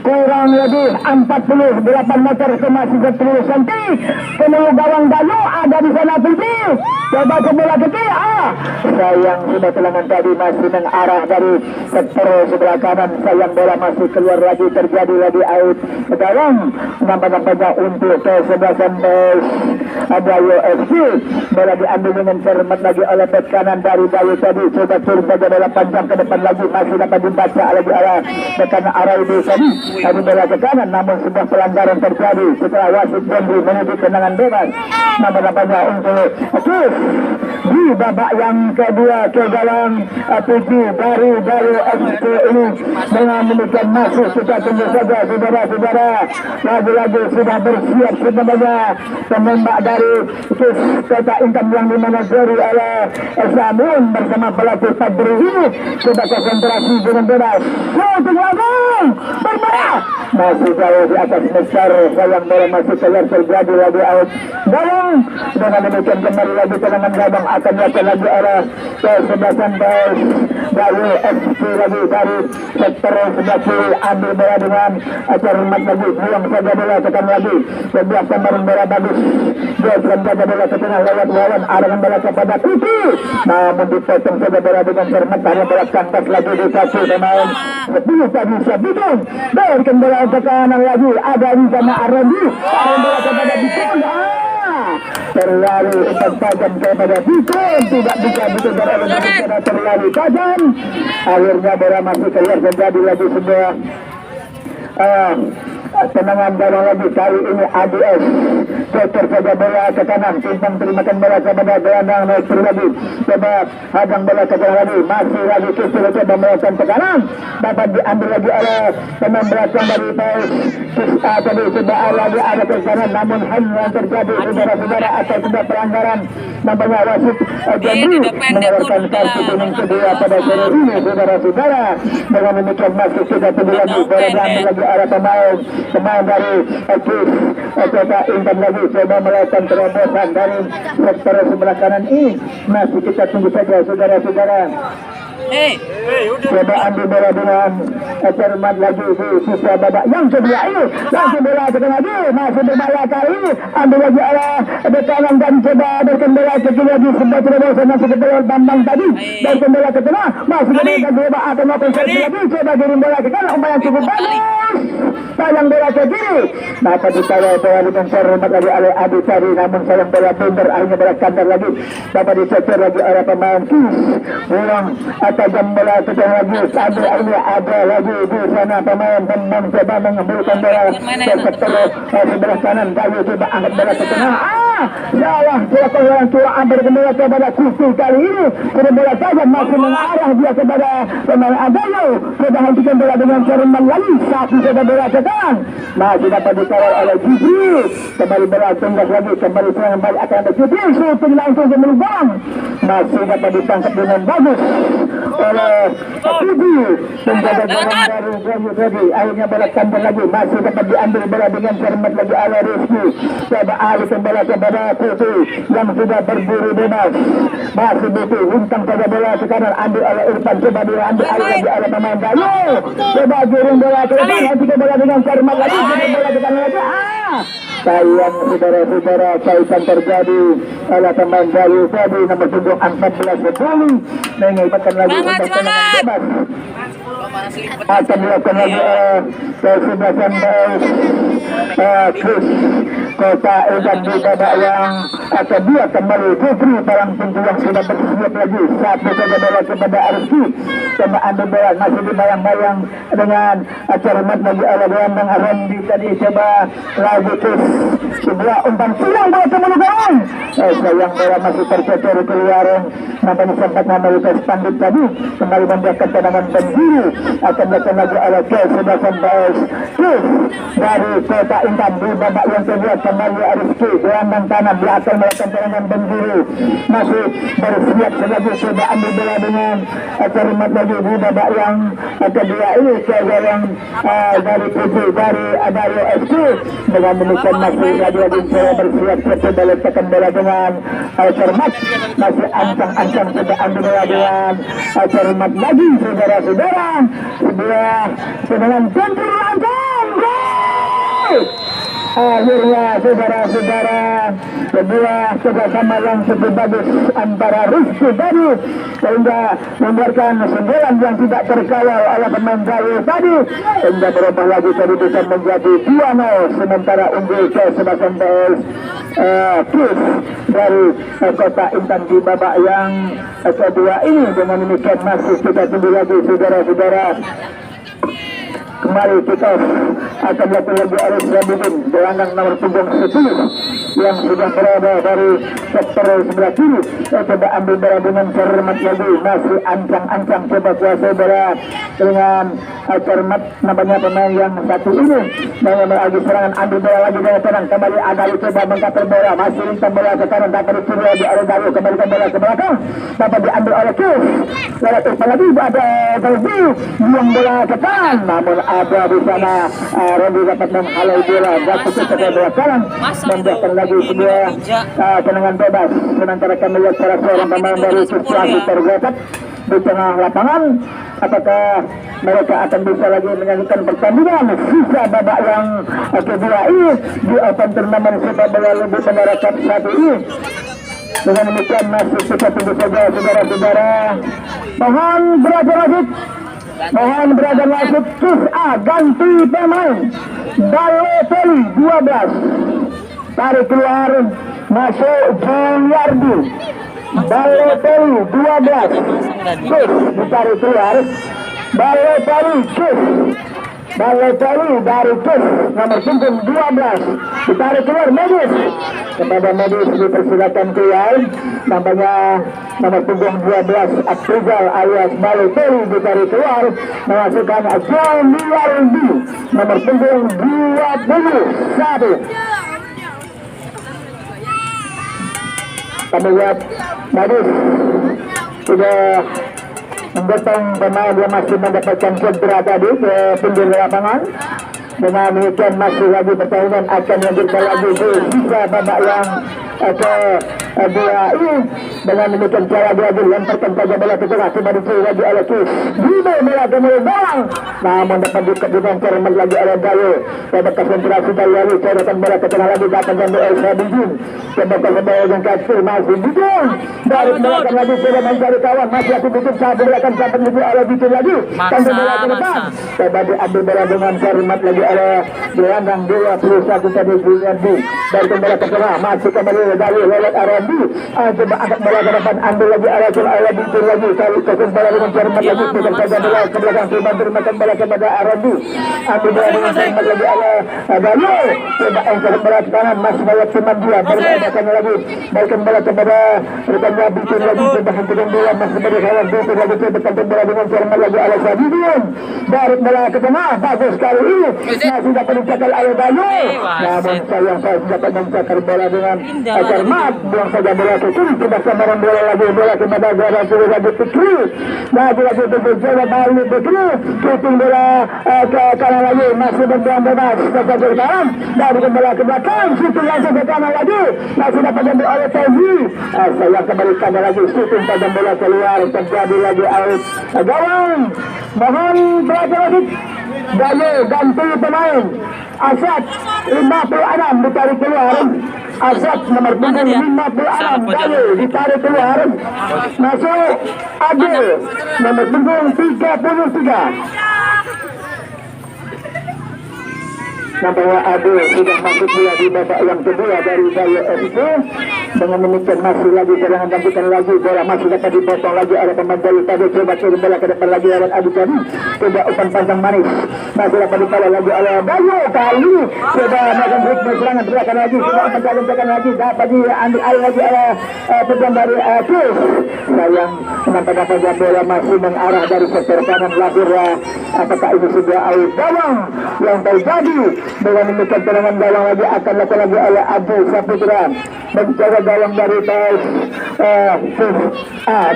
kurang lebih 48 meter ke masih 10 cm. Kemudian gawang Dayu ada di sana Putri. Coba ke bola ke kiri. Sayang sudah tendangan tadi masih mengarah dari sektor sebelah kanan. Sayang bola masih keluar lagi, terjadi lagi out ke gawang. Nampaknya untuk ke sebelah Dayu FC. Bola diambil dengan cermat lagi oleh bek kanan dari Dayu tadi. Coba turun saja bola panjang ke depan lagi, masih dapat dibaca lagi oleh dekan arah ini tadi. Tadi bola ke kanan, namun sebuah pelanggaran terjadi setelah wasit Bondri menuju tendangan bebas. Nampaknya untuk di babak yang kedua ke gawang Puji dari FC ini. Dengan demikian masih kita tunggu saja saudara-saudara, lagi-lagi sudah bersiap sebenarnya penembak dari Kota Intan yang dimanajeri oleh Samun bersama pelatih Fadri ini sudah konsentrasi dengan bebas. Untuk langsung bermerah masih jauh di atas besar, sayang bola masih keluar terjadi lagi out. Gawang dengan demikian kembali lagi tendangan gabung akan dilakukan lagi oleh kesebelasan Bos Dayu FC lagi dari sektor sebelah kiri, ambil bola dengan cermat lagi, buang saja bola tekan lagi sebelah kemarin bola bagus, dia akan jaga bola ke tengah lewat lawan, arahkan bola kepada Kuti, namun dipotong saja bola dengan cermat, hanya bola kantas lagi dikasih pemain 10 tadi Sabidon, berikan bola ke kanan lagi, ada di sana Arandi, arahkan bola kepada Bikon, terlalu umpan tajam kepada Bikon, tidak bisa Bikon terlalu tajam, akhirnya bola masih keluar menjadi lagi sebuah tendangan bola lagi, kali ini ADS cecer saja bola ke kanan, timpang terimakan bola kepada gelandang naik lagi, coba hadang bola ke kanan lagi, masih lagi kecil coba melakukan tekanan, dapat diambil lagi oleh pemain belakang dari Paus tadi, coba lagi ada ke kanan, namun hanya terjadi saudara-saudara atau sudah pelanggaran namanya wasit jadi mengeluarkan kartu kuning kedua pada sore ini saudara-saudara. Dengan demikian masih sudah tinggi lagi bola diambil lagi oleh pemain dari Kis Kota Intan lagi, coba melakukan terobosan dari sektor sebelah kanan ini, masih kita tunggu saja saudara-saudara. Coba ambil bola dengan cermat lagi di sisa babak yang kedua ini, langsung bola ke tengah lagi, masih berbahaya kali ini, ambil lagi oleh bekalan dan coba berikan bola ke kiri lagi, sebuah terobosan masuk ke bola Bambang tadi, berikan bola ke tengah, masih berikan bola akan melakukan servis lagi, coba kirim bola ke kanan, umpan yang cukup bagus, sayang bola ke kiri, dapat dikawal bola dengan cermat lagi oleh Adi tadi, namun sayang bola bundar, akhirnya bola kantor lagi, dapat dicecer lagi oleh pemain Kis, buang tajam bola ke tengah lagi, sambil ini ada lagi di sana pemain Bambang coba mengambilkan bola ke sektor sebelah kanan, Dayu coba angkat bola ke tengah, salah silakan yang curang ambil bola kepada Kusti kali ini, sudah bola saja masih mengarah dia kepada pemain Dayu, coba hentikan bola dengan cermat lagi, satu saja bola ke kanan, masih dapat dikawal oleh Gigi, kembali bola tunggas lagi, kembali serangan balik akan ada Gigi, shooting langsung ke melubang, masih dapat ditangkap dengan bagus oleh Gigi, penjaga gawang dari Gayu tadi, akhirnya bola kantor lagi, masih dapat diambil bola dengan cermat lagi oleh Rizky, coba alihkan bola kepada Kuti yang sudah berburu bebas, masih Kuti hintang saja bola ke kanan, ambil oleh Irfan, coba diambil alih lagi oleh pemain Gayu, coba giring bola ke depan, hentikan bola dengan cermat lagi, bola ke kanan lagi, sayang saudara-saudara, kaitan terjadi oleh pemain Gayu tadi, nomor punggung 14 Sebuli mengibatkan lagi untuk tendangan bebas, akan dilakukan lagi kesebelasan Kris Kota Intan di babak yang kedua, kembali Jufri barang tentu yang sudah bersiap lagi, satu saja bola kepada Arifki, coba ambil bola masih dibayang-bayang dengan cermat lagi oleh gelandang Arandi tadi, coba lagi Kris, sebuah umpan silang bola ke gawang, sayang bola masih tercecer keluar, namanya sempat memberikan Pandit tadi, kembali membiarkan tendangan penjuru, akan dilakukan lagi oleh kesebelasan Kris dari Kota Intan di babak yang kedua, kembali Arifki gelandang kanan, dia akan melakukan tendangan penjuru, masih bersiap lagi, coba ambil bola dengan cermat lagi di babak yang kedua ini ke gawang dari Puji dari Dayu FC. Dengan demikian masih lagi saya bersiap coba letakkan bola dengan cermat, masih ancang-ancang coba ambil bola dengan cermat lagi saudara-saudara, sebuah tendangan penjuru ancang, akhirnya saudara-saudara sebuah kerjasama yang cukup bagus antara Rizky tadi sehingga membiarkan sembilan yang tidak terkawal oleh pemain Gayu tadi sehingga berubah lagi tadi bisa menjadi 2-0, sementara unggul kesebelasan Kis dari Kota Intan di babak yang kedua ini. Dengan demikian masih kita tunggu lagi saudara-saudara, kembali kita akan dilakukan lagi oleh Zabudin, gelandang nomor punggung 10 yang sudah berada dari sektor sebelah kiri, coba ambil bola dengan cermat lagi, masih ancang-ancang coba kuasa bola dengan cermat, namanya pemain yang satu ini mengambil lagi serangan, ambil bola lagi dengan tenang, kembali Adalu coba mengkapal bola, masih lintang bola ke kanan, dapat dicuri lagi oleh Dalu, kembalikan bola ke belakang, dapat diambil oleh Kis, lewat lagi ada Galbi, buang bola ke kanan, namun ada di sana Randy dapat menghalau bola dapat ke belakang membuahkan lagi sebuah tendangan bebas. Sementara kami lihat salah seorang pemain dari situasi tergeletak di tengah lapangan. Apakah mereka akan bisa lagi menyanyikan pertandingan sisa babak yang kedua ini di Open Turnamen Sepak Bola Lubu Tenggara Cup 1 ini? Dengan demikian masih kita tunggu saja saudara-saudara. Mohon berada masuk Kis A ganti pemain Balotelli 12 tarik keluar masuk Juliardi. Balotelli 12 Kis ditarik keluar. Balotelli dari Kis nomor punggung 12 ditarik keluar Medis. Kepada Medis dipersilakan keluar. Nampaknya nomor punggung 12 Afrizal alias Balotelli ditarik keluar, memasukkan Juliardi nomor punggung 21. Kami lihat Medis sudah menggotong pemain yang masih mendapatkan cedera tadi ke pinggir lapangan. Dengan demikian masih lagi pertandingan akan dilanjutkan lagi di sisa babak yang kedua ini. Dengan demikian cara dia dilemparkan saja bola ke tengah, coba dicuri lagi oleh Kis. Bimo bola ke bola, namun dapat dikedudukan cermat lagi oleh Dayo. Coba konsentrasi dari lalu, coba bola ke tengah lagi dapat diambil oleh Sabijin. Coba kembali dengan kaki masih Bijin. Dari belakang lagi coba mencari kawan, masih aku Bijin saat belakang sampai lagi oleh Bijin lagi. Sampai bola ke depan, coba diambil bola dengan cermat lagi oleh gelandang 21 tadi Juliardi. Dari bola ke tengah masih kembali dari lewat Arandi. Coba angkat bola ke depan, ambil lagi oleh Bijin lagi. Kali kosong bola dengan cermat lagi, tidak saja bola ke belakang, coba berikan bola kepada Arandi. Ambil bola dengan cermat lagi oleh Dayo. Coba angkat bola ke kanan, masih banyak teman dia. Berikan lagi, berikan bola kepada rekannya Bijin lagi. Coba hentikan bola, masih banyak kawan Bijin lagi. Coba angkat bola dengan cermat lagi oleh Sabidin. Dari bola ke tengah, bagus sekali ini. Masih dapat dicakal oleh Dayo. Namun sayang saya dapat mencakar bola dengan cermat. Buang saja bola ke kiri, coba sambaran bola lagi, bola kepada Gara sudah lagi Fikri. Lagi coba balik Fikri, shooting bola ke kanan lagi, masih berbuang bebas ke sebelah kanan. Dari bola ke belakang, shooting langsung ke kanan lagi, masih dapat diambil oleh Tezi. Sayang kembalikan lagi, shooting tajam bola keluar, terjadi lagi out gawang. Mohon belajar lagi. Dayo ganti pemain Asad 56 ditarik keluar. Asad nomor punggung 56 Dayo ditarik keluar. Masuk Adil nomor punggung 33. Nampaknya Adil sudah masuk pula di babak yang kedua dari Dayo FC. Dengan demikian masih lagi serangan lanjutan lagi, bola masih dapat dipotong lagi oleh pemain Dayo tadi. Coba kirim bola ke depan lagi oleh Adi tadi. Coba umpan panjang manis, masih dapat dikawal lagi oleh Dayo kali. Coba melakukan ritme serangan belakang lagi, coba umpan belakang lagi, dapat diambil alih lagi oleh pegang dari Kis. Sayang nampaknya bola masih mengarah dari sektor kanan lahir. Apakah ini sudah out gawang yang terjadi? Dengan demikian serangan gawang lagi akan dilakukan lagi oleh Abu Saputra. Menjaga gawang dari PES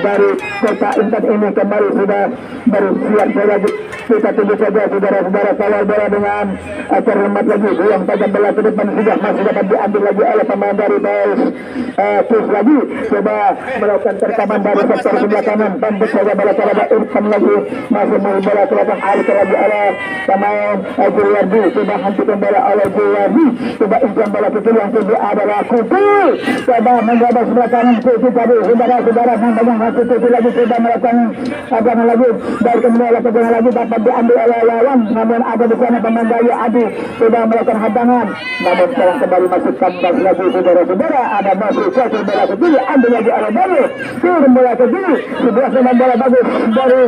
dari kota Intan ini kembali sudah bersiap lagi. Kita tunggu saja saudara-saudara, kawal bola dengan cermat lagi, yang tajam bola ke depan sudah masih dapat diambil lagi oleh pemain dari PES lagi. Coba melakukan terkaman dari sektor sebelah kanan, tembus saja bola kepada Irfan lagi, masih mau bola ke belakang alih lagi oleh pemain Juliardi. Coba hentikan bola oleh Juliardi, coba injak bola ke kiri, yang kedua adalah Kutu. Coba menggabah sebelah kanan Kutu tadi, saudara-saudara, nampaknya masih Kutu lagi, coba melakukan agangan lagi, dari kemudian lagi dapat diambil oleh lawan, namun ada di sana pemain Dayo Adi coba melakukan hadangan, namun sekarang kembali masuk kandas lagi saudara-saudara. Ada masih satu bola ke kiri, ambil lagi oleh Dayo, turun bola ke kiri, sebelah sebelah bola bagus dari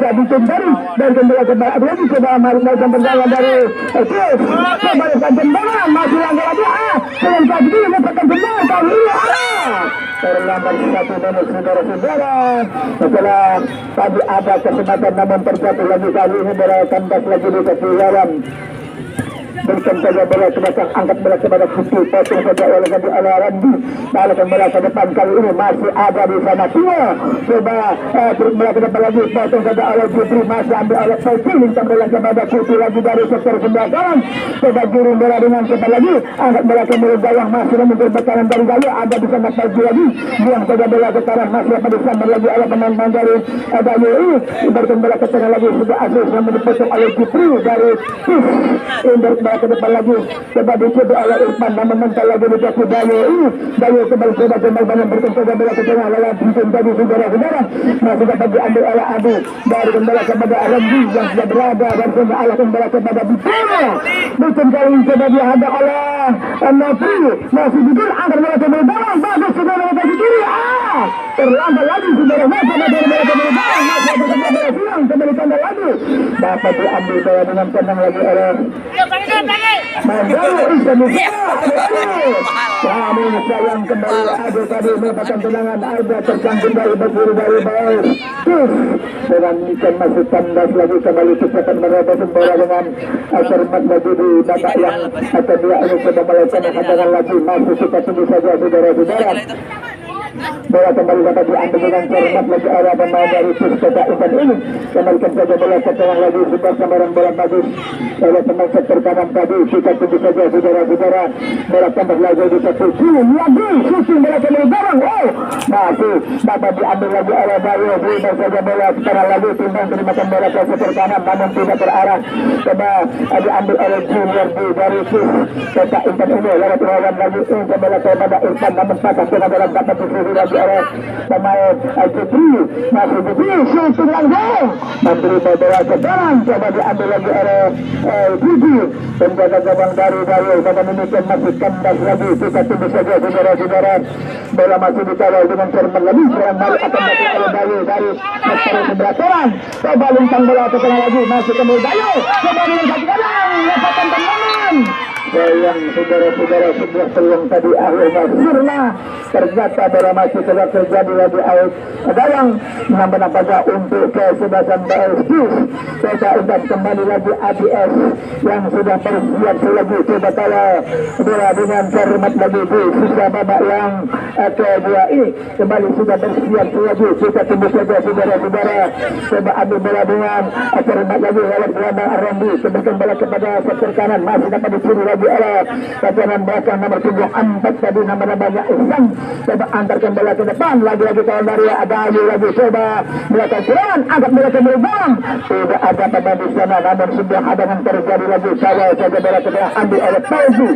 Sabitun dari bola ke bawah lagi, coba melakukan tendangan dari Kis, coba melakukan tendangan, masih langgar lagi, dengan kaki kiri melakukan tendangan kali ini, terlambat 1 menit saudara-saudara. Setelah tadi ada kesempatan namun terjatuh lagi kali ini bola kandas lagi di ketinggalan. berikan saja bola ke belakang, angkat bola kepada Putih, potong saja oleh Randi, balikan bola ke depan, kali ini masih ada di sana Tio, coba bola ke depan lagi, potong saja oleh Jupri, masih ambil oleh Putih, lincah bola kepada Putih lagi dari sektor sebelah kanan, coba giring bola dengan cepat lagi, angkat bola ke mulut gawang, masih memutar bekanan dari Gayo, ada di sana Pagi lagi, buang saja bola ke kanan, masih apa disambar lagi oleh pemain dari Gayo ini, berikan bola ke tengah lagi, sudah asis yang dipotong oleh Jupri dari Indra bola ke depan lagi, coba dicoba oleh Irfan, namun mental lagi di kaki Gayo ini, Gayo kembali banyak berikan saja bola ke tengah, lalu bikin tadi saudara-saudara, masih dapat diambil oleh Adi, dari bola kepada Randi yang sudah berada dan sudah alahkan bola kepada Bipino, bikin kali ini coba dihadap oleh Nafri, masih bikin angkat bola ke bawah, bagus saudara ke kiri, terlambat lagi saudara, masih ada bola ke bawah, masih ada bola silang, kembali tanda lagi, dapat diambil bola dengan tenang lagi oleh Mandau Isa Musa. Kami sayang kembali ada tadi mendapatkan tendangan, ada tersangkut dari berguru dari bawah. Dengan ikan masih tandas lagi kembali kecepatan berada bola dengan Cermat lagi di babak yang akan dia ini sudah melakukan tendangan lagi, masih kita tunggu saja saudara-saudara. Bola kembali dapat diambil dengan Cermat lagi oleh pemain dari Puskota Intan ini, kembalikan saja bola ke tengah lagi, sudah sambaran bola bagus oleh pemain sektor kanan tadi, kita tunggu saja saudara-saudara. Bola tambah lagi di satu lagi, shooting bola kembali barang, masih dapat diambil lagi oleh Bayu, berikan saja bola sekarang lagi, timbang terima bola ke sektor kanan, namun tidak terarah, coba diambil oleh Junior dari Puskota Intan ini, lewat lawan lagi, bola kepada Irfan, namun patah dengan bola dapat lagi oleh pemain Jepri, masih Jepri, shooting langsung memberi bola ke dalam, coba diambil lagi oleh Gigi, penjaga gawang dari Bayu, pada demikian masih kandas lagi, kita tunggu saja saudara-saudara, bola masih dikawal dengan Cermat lagi, serang balik akan datang oleh Bayu dari sektor sebelah kanan, coba lintang bola ke tengah lagi, masih kembali Bayu, coba dilintang ke kanan, lepaskan tendangan. Sayang saudara-saudara, sebuah peluang tadi akhirnya sirna, ternyata bola masih tetap terjadi lagi out. Dalang menambah saja untuk kesebasan BSQ, kita udah kembali lagi ABS yang sudah bersiap lagi, coba kalau bola dengan Cermat lagi di sisa babak yang kedua ini kembali sudah bersiap lagi, kita tunggu saja saudara-saudara, coba ambil bola dengan Cermat lagi lewat gelandang Randi, kembalikan bola kepada sektor kanan, masih dapat dicuri lagi oleh kacanan belakang nomor 4 tadi namanya Ihsan, coba antarkan bola ke depan, lagi-lagi kawan dari Adayu lagi, coba melakukan serangan, angkat bola ke belakang, tidak ada pada di sana, namun sebuah hadangan terjadi lagi, kawal saja bola ke tengah, ambil oleh Pauzi,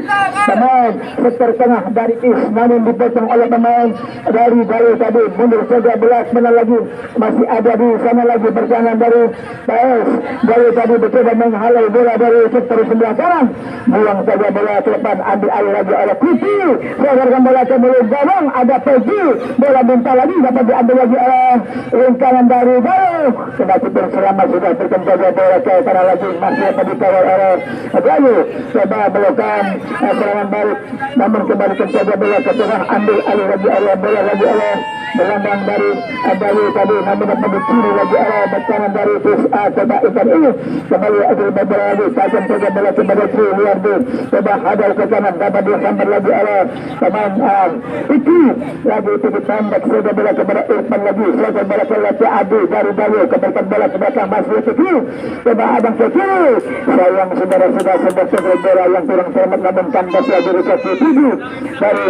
pemain sektor tengah dari Is, namun dipotong oleh pemain dari Gayo tadi, mundur saja bola sebentar lagi, masih ada di sana lagi pertahanan dari PS, Gayo tadi mencoba menghalau bola dari sektor sebelah kanan, buang saja bola ke depan, ambil alih lagi oleh Kuti, sekarang bola ke mulut gawang, ada Pegi, bola mental lagi, dapat diambil lagi oleh lingkaran dari Gayo, sudah cukup selamat, sudah terkembali bola ke sana lagi, masih dapat dikawal oleh Gayo, coba melakukan serangan balik, namun kembali saja bola ke tengah, ambil alih lagi oleh bola lagi oleh gelandang dari Gayo tadi, namun dapat dicuri lagi oleh bekanan dari PSA, coba ikan ini, kembali akhir bola lagi, tajam saja bola kepada Sri Liardi, coba hadal ke kanan, dapat disambar lagi oleh pemain Iki, lagi itu ditembak saja bola kepada Irfan lagi, saja bola ke Adi dari Gayo, kembalikan bola ke belakang, masih Iki, coba Adang ke kiri, sayang saudara-saudara, sebuah bola yang kurang selamat, namun kandas lagi di kaki tujuh dari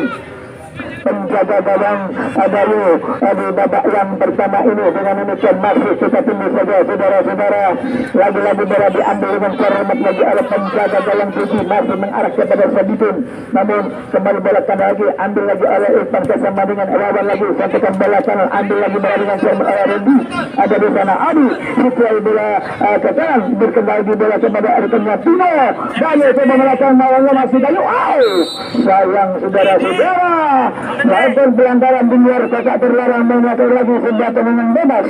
penjaga gawang Adayu di babak yang pertama ini. Dengan demikian masih kita tunggu saja saudara-saudara, lagi-lagi bola diambil dengan Cermat lagi oleh penjaga gawang Tujuh, masih mengarah kepada Sabitun, namun kembali bola kanan lagi, ambil lagi oleh Irfan bersama dengan lawan lagi, sampaikan bola kanan, ambil lagi bola dengan Cermat oleh Rendi, ada di sana Adi, situasi bola ke kanan, berkembali lagi bola kepada rekannya Tino, Gayo coba melakukan lawannya, masih Gayo, sayang saudara-saudara, walaupun pelanggaran di luar kotak terlarang, mengatur lagi sebuah tendangan bebas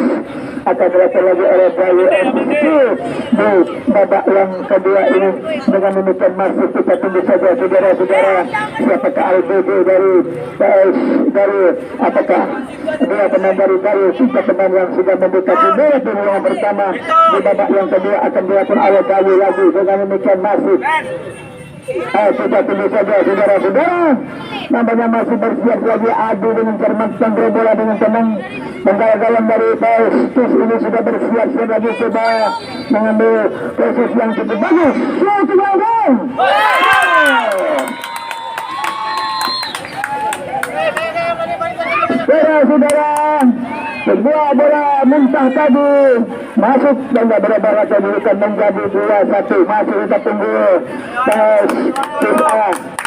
akan dilakukan lagi oleh Gayo FC di babak yang kedua ini. Dengan demikian masih kita tunggu saja saudara-saudara, siapakah RBG dari PS, dari apakah dua pemain dari Gayo, tiga pemain yang sudah membuka bola yang pertama di babak yang kedua akan dilakukan oleh Gayo lagi. Dengan demikian masih Kita tunggu saja saudara-saudara. Namanya masih bersiap lagi adu dengan cermat, sandra bola dengan tenang. Menggala-galang dari Paustus ini sudah bersiap-siap lagi, coba mengambil proses yang cukup bagus. Saudara-saudara, sebuah bola muntah tadi masuk dan tidak berapa tadi akan menjadi 2-1. Masih kita tunggu tes A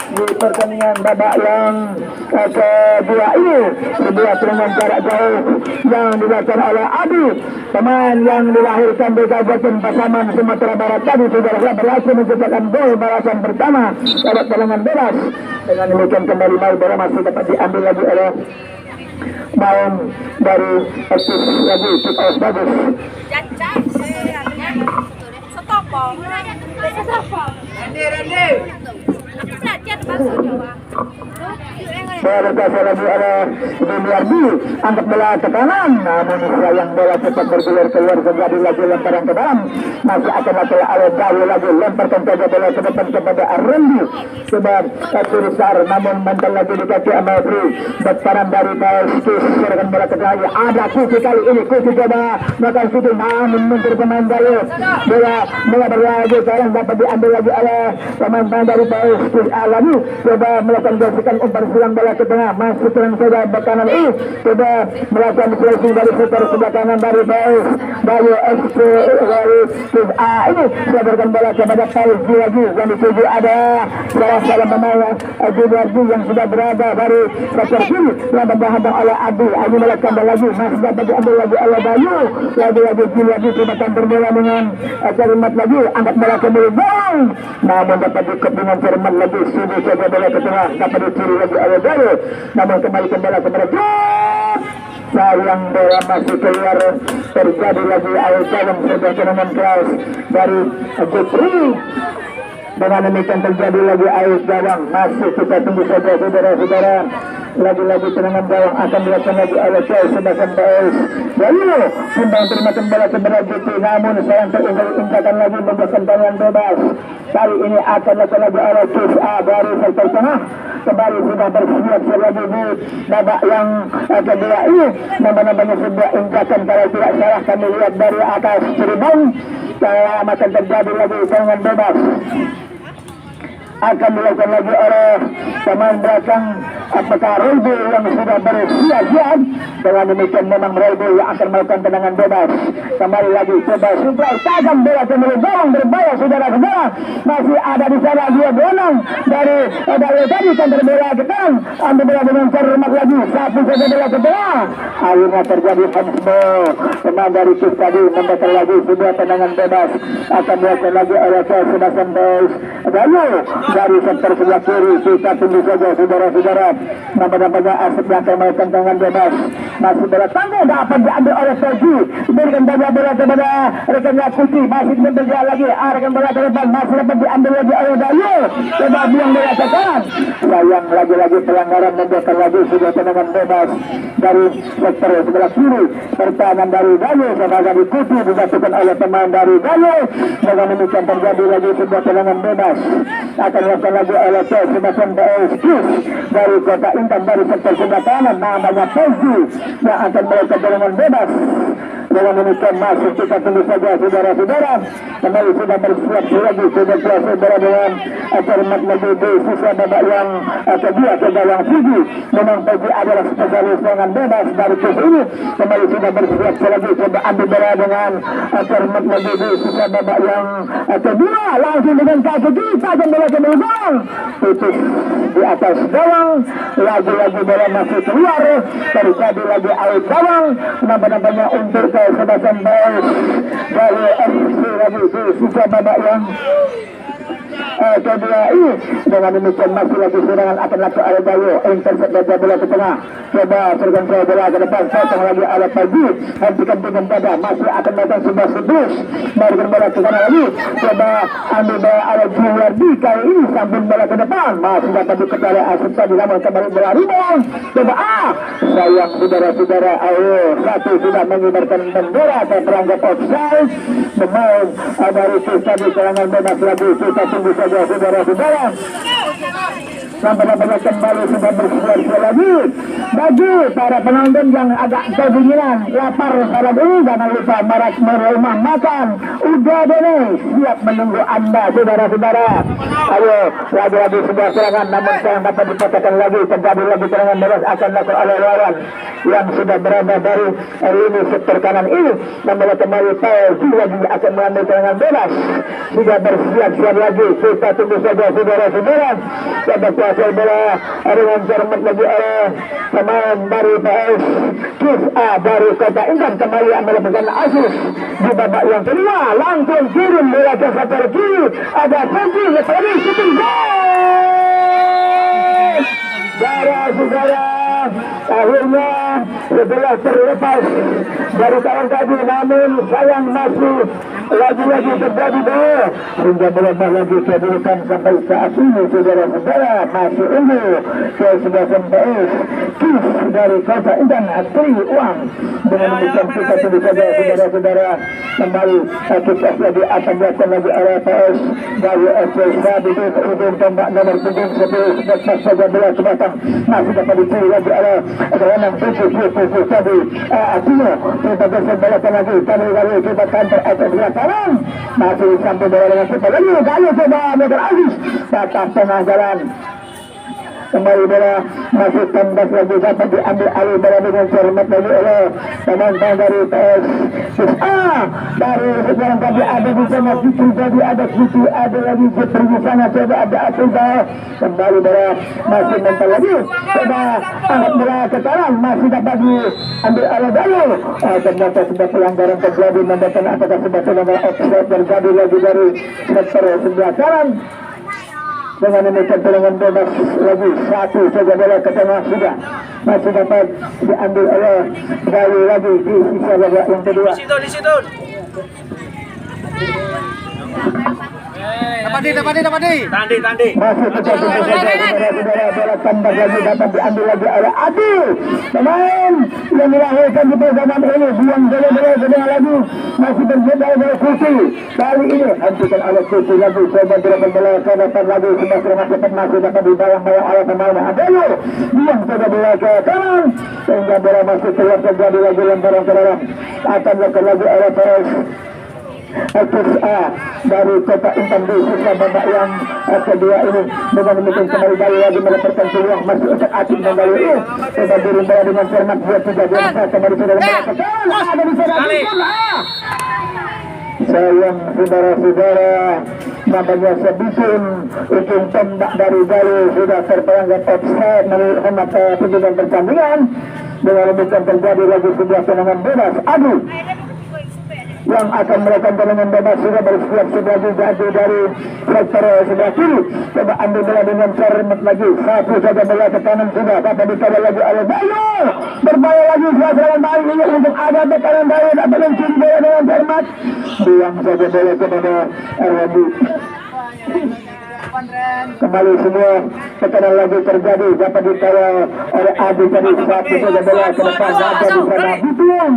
di pertandingan babak yang kedua ini. Sebuah serangan jarak jauh yang dilakukan oleh Adi, pemain yang dilahirkan di Kabupaten Pasaman, Sumatera Barat tadi sudah berhasil menciptakan gol balasan pertama lewat tendangan bebas. Dengan demikian kembali bola masih dapat diambil lagi oleh main dari aktif lagi, kick off bagus. Berkasih lagi oleh Dimiardi, angkat bola ke kanan, namun sayang bola cepat bergulir keluar, terjadi lagi lemparan ke dalam. Masih akan lakukan oleh Dawi lagi, lemparkan saja bola ke depan kepada Arrendi. Sebab kaki besar, namun mental lagi di kaki Amafri. Bertaran dari Paustus, serahkan bola ke kaki. Ada Kusi kali ini, Kusi coba melakukan shooting, namun menteri pemain Dawi. Bola berlaju, sekarang dapat diambil lagi oleh pemain dari Paustus. Lagi coba melakukan gosikan umpan silang bola ke tengah, masuk terang saja ke kanan ini, coba melakukan pressing dari putar sebelah kanan dari Paus dari FC dari tim A ini, sebarkan bola kepada Paus lagi yang dituju ada salah pemain Juliardi yang sudah berada dari sektor kiri yang berhadap oleh Adi melakukan bola lagi, masih dapat diambil lagi oleh Bayu lagi Juliardi coba berbola dengan cermat lagi, angkat bola ke belakang, namun dapat diikut dengan cermat lagi, sudah coba bola ke tengah, dapat dicuri lagi oleh Bayu, namun kembali bola kepada sayang bola masih keluar, terjadi lagi air dalam sebuah tendangan keras dari Jepri. Dengan demikian terjadi lagi air gawang, masih kita tunggu saja saudara-saudara. Lagi-lagi tendangan gawang akan dilakukan lagi oleh Sebastian Paus. Lalu sumbang terima bola kepada Jepri, namun sayang terinjakan lagi membuatkan tendangan bebas. Kali ini akan dilakukan lagi oleh Kis A dari sektor tengah. Kembali sudah bersiap lagi di babak yang kedua ini. Namanya sebuah injakan kalau tidak salah kami lihat dari atas tribun. Akan terjadi lagi tendangan bebas. Akan dilakukan lagi oleh pemain belakang apakah Rolbo yang sudah bersiap-siap. Dengan demikian memang Rolbo yang akan melakukan tendangan bebas. Kembali lagi coba supply tajam bola ke gawang berbahaya saudara-saudara. Masih ada di sana dia bonang dari tadi kan bola ke kanan, ambil bola dengan cermat lagi, sapu saja bola ke tengah. Akhirnya terjadi handball. Pemain dari Kis tadi membatal lagi sebuah tendangan bebas. Akan dilakukan lagi oleh Sebastian Paus. Lalu dari sektor sebelah kiri kita tunggu saja saudara-saudara. Namanya Asep yang akan melakukan tendangan bebas. Masih bola tangguh dapat diambil oleh Sergi. Berikan bola kepada rekannya Kuti. Masih berjalan lagi. Rekan bola ke depan. Masih dapat diambil lagi oleh Dayu. Coba buang bola ke kanan. Sayang lagi-lagi pelanggaran, membiarkan lagi sudah tendangan bebas dari sektor sebelah kiri. Pertahanan dari Dayu sebagai Kuti dijatuhkan oleh pemain dari Dayu. Dengan demikian terjadi lagi sebuah tendangan bebas. Akan dilakukan lagi oleh Sebastian Paus dari Kota Intan dari sektor sebelah kanan, namanya Fauzi yang akan melakukan tendangan bebas. Dengan demikian masuk kita tunggu saja saudara-saudara. Kembali sudah bersiap lagi saudara-saudara dengan cermat lagi di sisa babak yang kedua ke gawang Fiji. Memang Fiji adalah spesialis tendangan bebas dari Kis ini. Kembali sudah bersiap lagi coba ambil bola dengan cermat lagi di sisa babak yang kedua, langsung dengan kaki kiri tajam bola ke belakang, putus di atas gawang. Lagi-lagi bola masih keluar, terjadi lagi air gawang. Namanya untuk ke Sebastian Paus dari FC lagi di sisa babak yang kedua ini. Dengan demikian masih lagi serangan akan lakukan oleh Dayu, intercept dari bola ke tengah, coba serkan bola ke depan, potong lagi oleh Pagi, hentikan dengan dada, masih akan melakukan sebuah sedus, berikan bola ke kanan lagi, coba ambil bola oleh Juliardi, kali ini sambung bola ke depan, masih dapat dikejar oleh Asep tadi, namun kembali bola rebound, coba sayang saudara-saudara, ayo satu sudah mengibarkan bendera terperangkap offside. Pemain dari Kis tadi serangan bebas lagi, kita tunggu saja saja saudara-saudara. Sampai kembali sudah bersiap lagi bagi para penonton yang agak kedinginan, lapar salam ini, jangan lupa rumah makan udah deh siap menunggu Anda saudara-saudara. Ayo lagi-lagi sebuah serangan, namun sekarang dapat dikatakan lagi terjadi lagi serangan bebas akan dilakukan oleh lawan yang sudah berada dari lini sektor kanan ini. Namun kembali Pauzi lagi akan mengambil serangan bebas, sudah bersiap-siap lagi. Kita tunggu saja saudara-saudara. Dapat kuasai bola dengan cermat lagi oleh pemain dari PS Kisah dari Kota Intan. Kembali melakukan asis di babak yang kedua, langsung kirim bola ke setor kiri, ada Sanji tadi shooting goal. Saudara-saudara, akhirnya setelah terlepas dari kawan tadi, namun sayang masih lagi-lagi terjadi bola hingga berubah lagi kedudukan sampai saat ini saudara-saudara. Masih ini ke sebelah PS Kis dari Kota Intan Tri Uang. Dengan demikian kita tunggu saja saudara-saudara, kembali kita lagi akan dilakukan lagi oleh PS dari SPSA di ujung tombak nomor punggung 11 saja bola sebatang masih dapat dicuri lagi oleh Renang Putih tadi. Artinya kita bersebelakan lagi kami kita kantor SPSA kanan masih sampai bola dengan kita lagi kali coba Meter Aziz batas tengah jalan. Kembali bola masih tembak lagi dapat diambil alih bola dengan cermat lagi oleh teman-teman dari PS dari sekarang tadi ada di sana Fitri, tadi ada Fitri, ada lagi Fitri di sana, coba ada Atuza. Kembali bola masih mental lagi, coba angkat bola ke kanan masih dapat diambil oleh Dayo. Ternyata sudah pelanggaran terjadi, membuatkan apakah sudah pelanggaran offside terjadi lagi dari sektor sebelah kanan. Dengan demikian tendangan bebas lagi satu saja bola ke tengah sudah masih dapat diambil oleh Dayo lagi di sisa babak yang kedua.
Di situ. Tandi.
Masih terjadi saudara-saudara, bola tambah lagi dapat diambil lagi oleh Adi. Pemain yang dilahirkan di zaman ini buang bola lagi masih terjadi oleh Kuti. Kali ini hentikan oleh Kuti lagi, coba berapa bola ke depan lagi, sudah serangan cepat masih dapat dibayang-bayang oleh pemain Adeyo. Buang saja bola ke kanan sehingga bola masih keluar, terjadi lagi lemparan ke dalam. Akan dilakukan lagi oleh PS SPSA dari Kota Intan di sisa babak yang kedua ini. Dengan demikian kembali Dayo lagi mendapatkan peluang, masih untuk Atin dan Dayo ini coba beri bola dengan cermat buat tiga dia kembali saudara bola ke kanan, ada di sana sayang saudara-saudara, namanya Sebisun ujung tembak dari Dayo sudah terpelanggar offside menurut tuntutan pertandingan. Dengan demikian terjadi lagi sebuah tendangan bebas. Adu yang akan melakukan tendangan bebas sudah bersiap sebagai jadi dari sektor sebelah kiri. Coba ambil bola dengan cermat lagi, satu saja bola ke kanan sudah dapat dikawal lagi oleh Dayo. Berbahaya lagi serangan baik ini untuk ada ke kanan Dayo, dapat mencuri bola dengan cermat, buang saja bola kepada Erwandi. Kembali semua tekanan lagi terjadi, dapat dikawal oleh Adi tadi, satu saja bola ke depan saja di sana butuh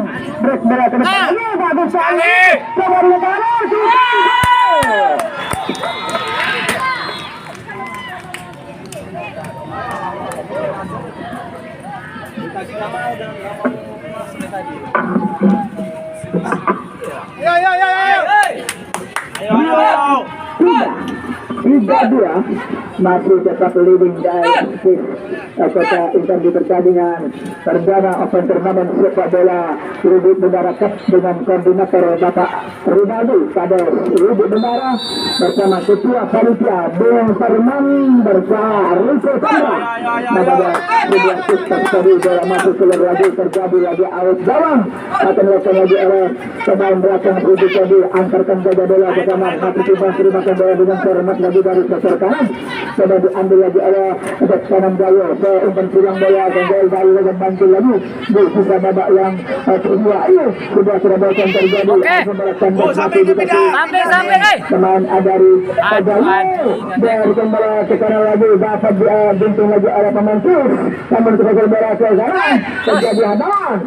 break bola ke depan. Ini bagus sekali, coba di kanan Ayo. Masih tetap leading dari Kota Intan di pertandingan perdana Open Turnamen sepak bola Rubik Bendara Cup dengan koordinator Bapak Rinaldi pada Rubik Bendara bersama Ketua Panitia Bung Sarman bersama Riko Chandra. Namanya sebuah sistem tadi bola masuk keluar lagi, terjadi lagi out gawang, akan dilakukan lagi oleh pemain belakang Rubik tadi, antarkan saja bola ke kanan, masih terima bola dengan cermat lagi dari sektor kanan. Coba diambil lagi oleh kanan Dayo. Umpan pulang bola dan Dayo lagi bantu lagi. Bisa babak yang kedua. Ini sudah terjadi.
Sampai
Teman Adari Dayo dari kembali ke kanan lagi dapat bintung lagi oleh pemain Sus. Namun kepada bola ke sana terjadi hadangan.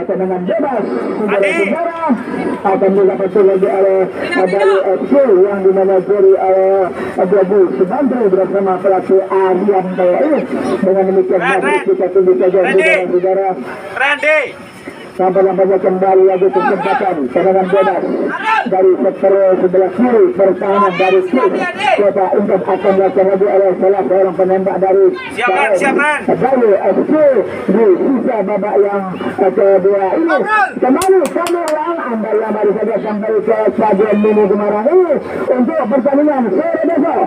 Dengan bebas saudara-saudara akan didapat lagi oleh dari FC yang dimanajeri oleh Abu Subandri bersama pelaku Aryan Jaya ini. Dengan demikian kita tunggu saja saudara-saudara. Sampai-sampainya kembali lagi kesempatan serangan bebas dari sektor sebelah kiri pertahanan dari Sus. Kita ingin akan dilakukan lagi oleh salah seorang penembak dari dari FC di sisa babak yang kedua ini. Kembali yang Anda yang baru saja sampai ke Stadion Mini Semarang ini untuk pertandingan sore besok.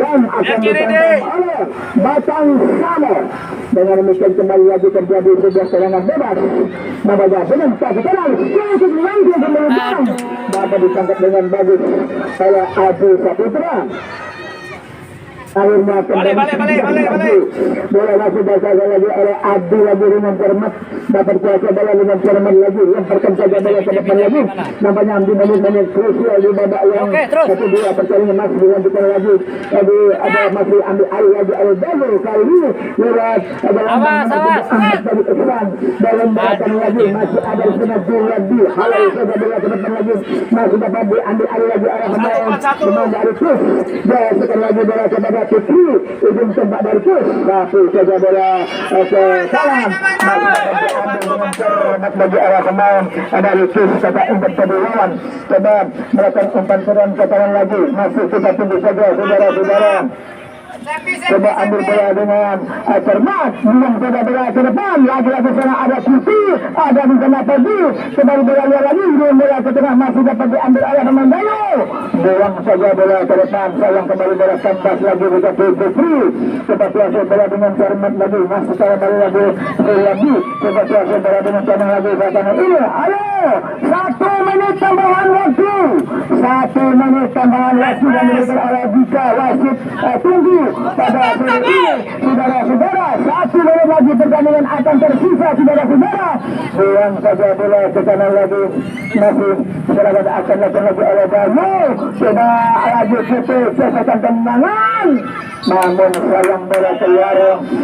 Yang akan ditantang oleh Batang Samar. Dengan demikian kembali lagi terjadi sebuah serangan bebas. Nampaknya dengan kaki kanan sedikit lagi kemudian dapat ditangkap dengan bagus oleh Abu Saputra. Akhirnya kembali bola masih dasar lagi oleh Abdi lagi dengan cermat dapat kuasa bola dengan cermat lagi lemparkan saja bola ke depan lagi. Nampaknya di menit-menit krusial di babak yang kedua pertandingan masih dilanjutkan lagi. Jadi ada masih ambil alih lagi oleh Dayo kali ini lewat Ahmad dari Islam dalam belakang lagi masih ada Senat Juradi halal saja bola ke depan lagi masih dapat diambil alih lagi oleh pemain dari Sus. Dan sekali lagi bola kepada Fikri ujung tembak dari Sus tapi saja bola ke salam masih bagi arah pemain dari Sus kata ingin lawan coba melakukan umpan turun ke kanan lagi masih kita tunggu saja saudara-saudara. Coba ambil bola dengan cermat belum coba bola ke depan lagi-lagi sana ada Susi ada di sana Padi kembali bola liar lagi bola ke tengah masih dapat diambil oleh pemain Dayo buang saja bola ke depan sayang kembali bola kandas lagi juga Fikri coba kuasa bola dengan cermat lagi masih cara balik lagi coba kuasa bola dengan cermat lagi belakangan ini ayo 1 menit tambahan waktu 1 menit tambahan waktu dan diberikan oleh Dika wasit tunggu pada sore ini saudara-saudara 1 menit lagi pertandingan akan tersisa saudara-saudara buang saja bola ke kanan lagi masih saudara akan dilakukan lagi oleh Dayo coba lagi kesempatan tendangan namun sayang bola keluar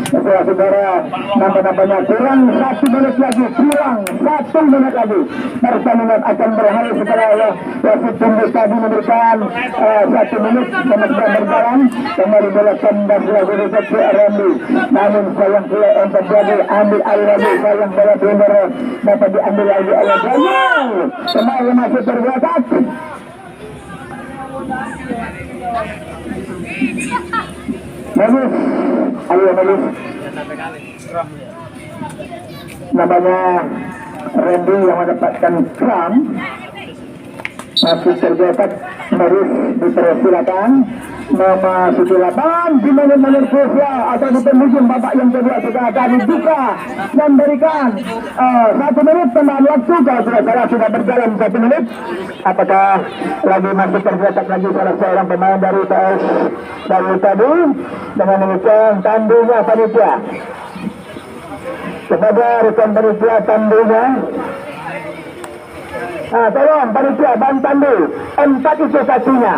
saudara-saudara nampaknya kurang 1 menit lagi kurang 1 menit lagi pertandingan akan berakhir setelah wasit tunggu tadi memberikan 1 menit kemudian berjalan kembali bola kandas lagi ke Ramli namun sayang pula yang terjadi ambil alih lagi sayang bola benar dapat diambil lagi oleh Dayo kembali masih terbatas bagus ayo bagus namanya Randy yang mendapatkan kram masih terdapat harus dipersilakan memasuki lapangan di menit-menit krusial atau di penghujung babak yang kedua sudah tadi buka dan berikan 1 menit tambahan waktu kalau sudah berjalan 1 menit apakah lagi masih terdapat lagi salah seorang pemain dari PS dari tadi dengan demikian tandunya panitia sebagai rekan panitia tandunya tolong panitia bantandu 4 itu satunya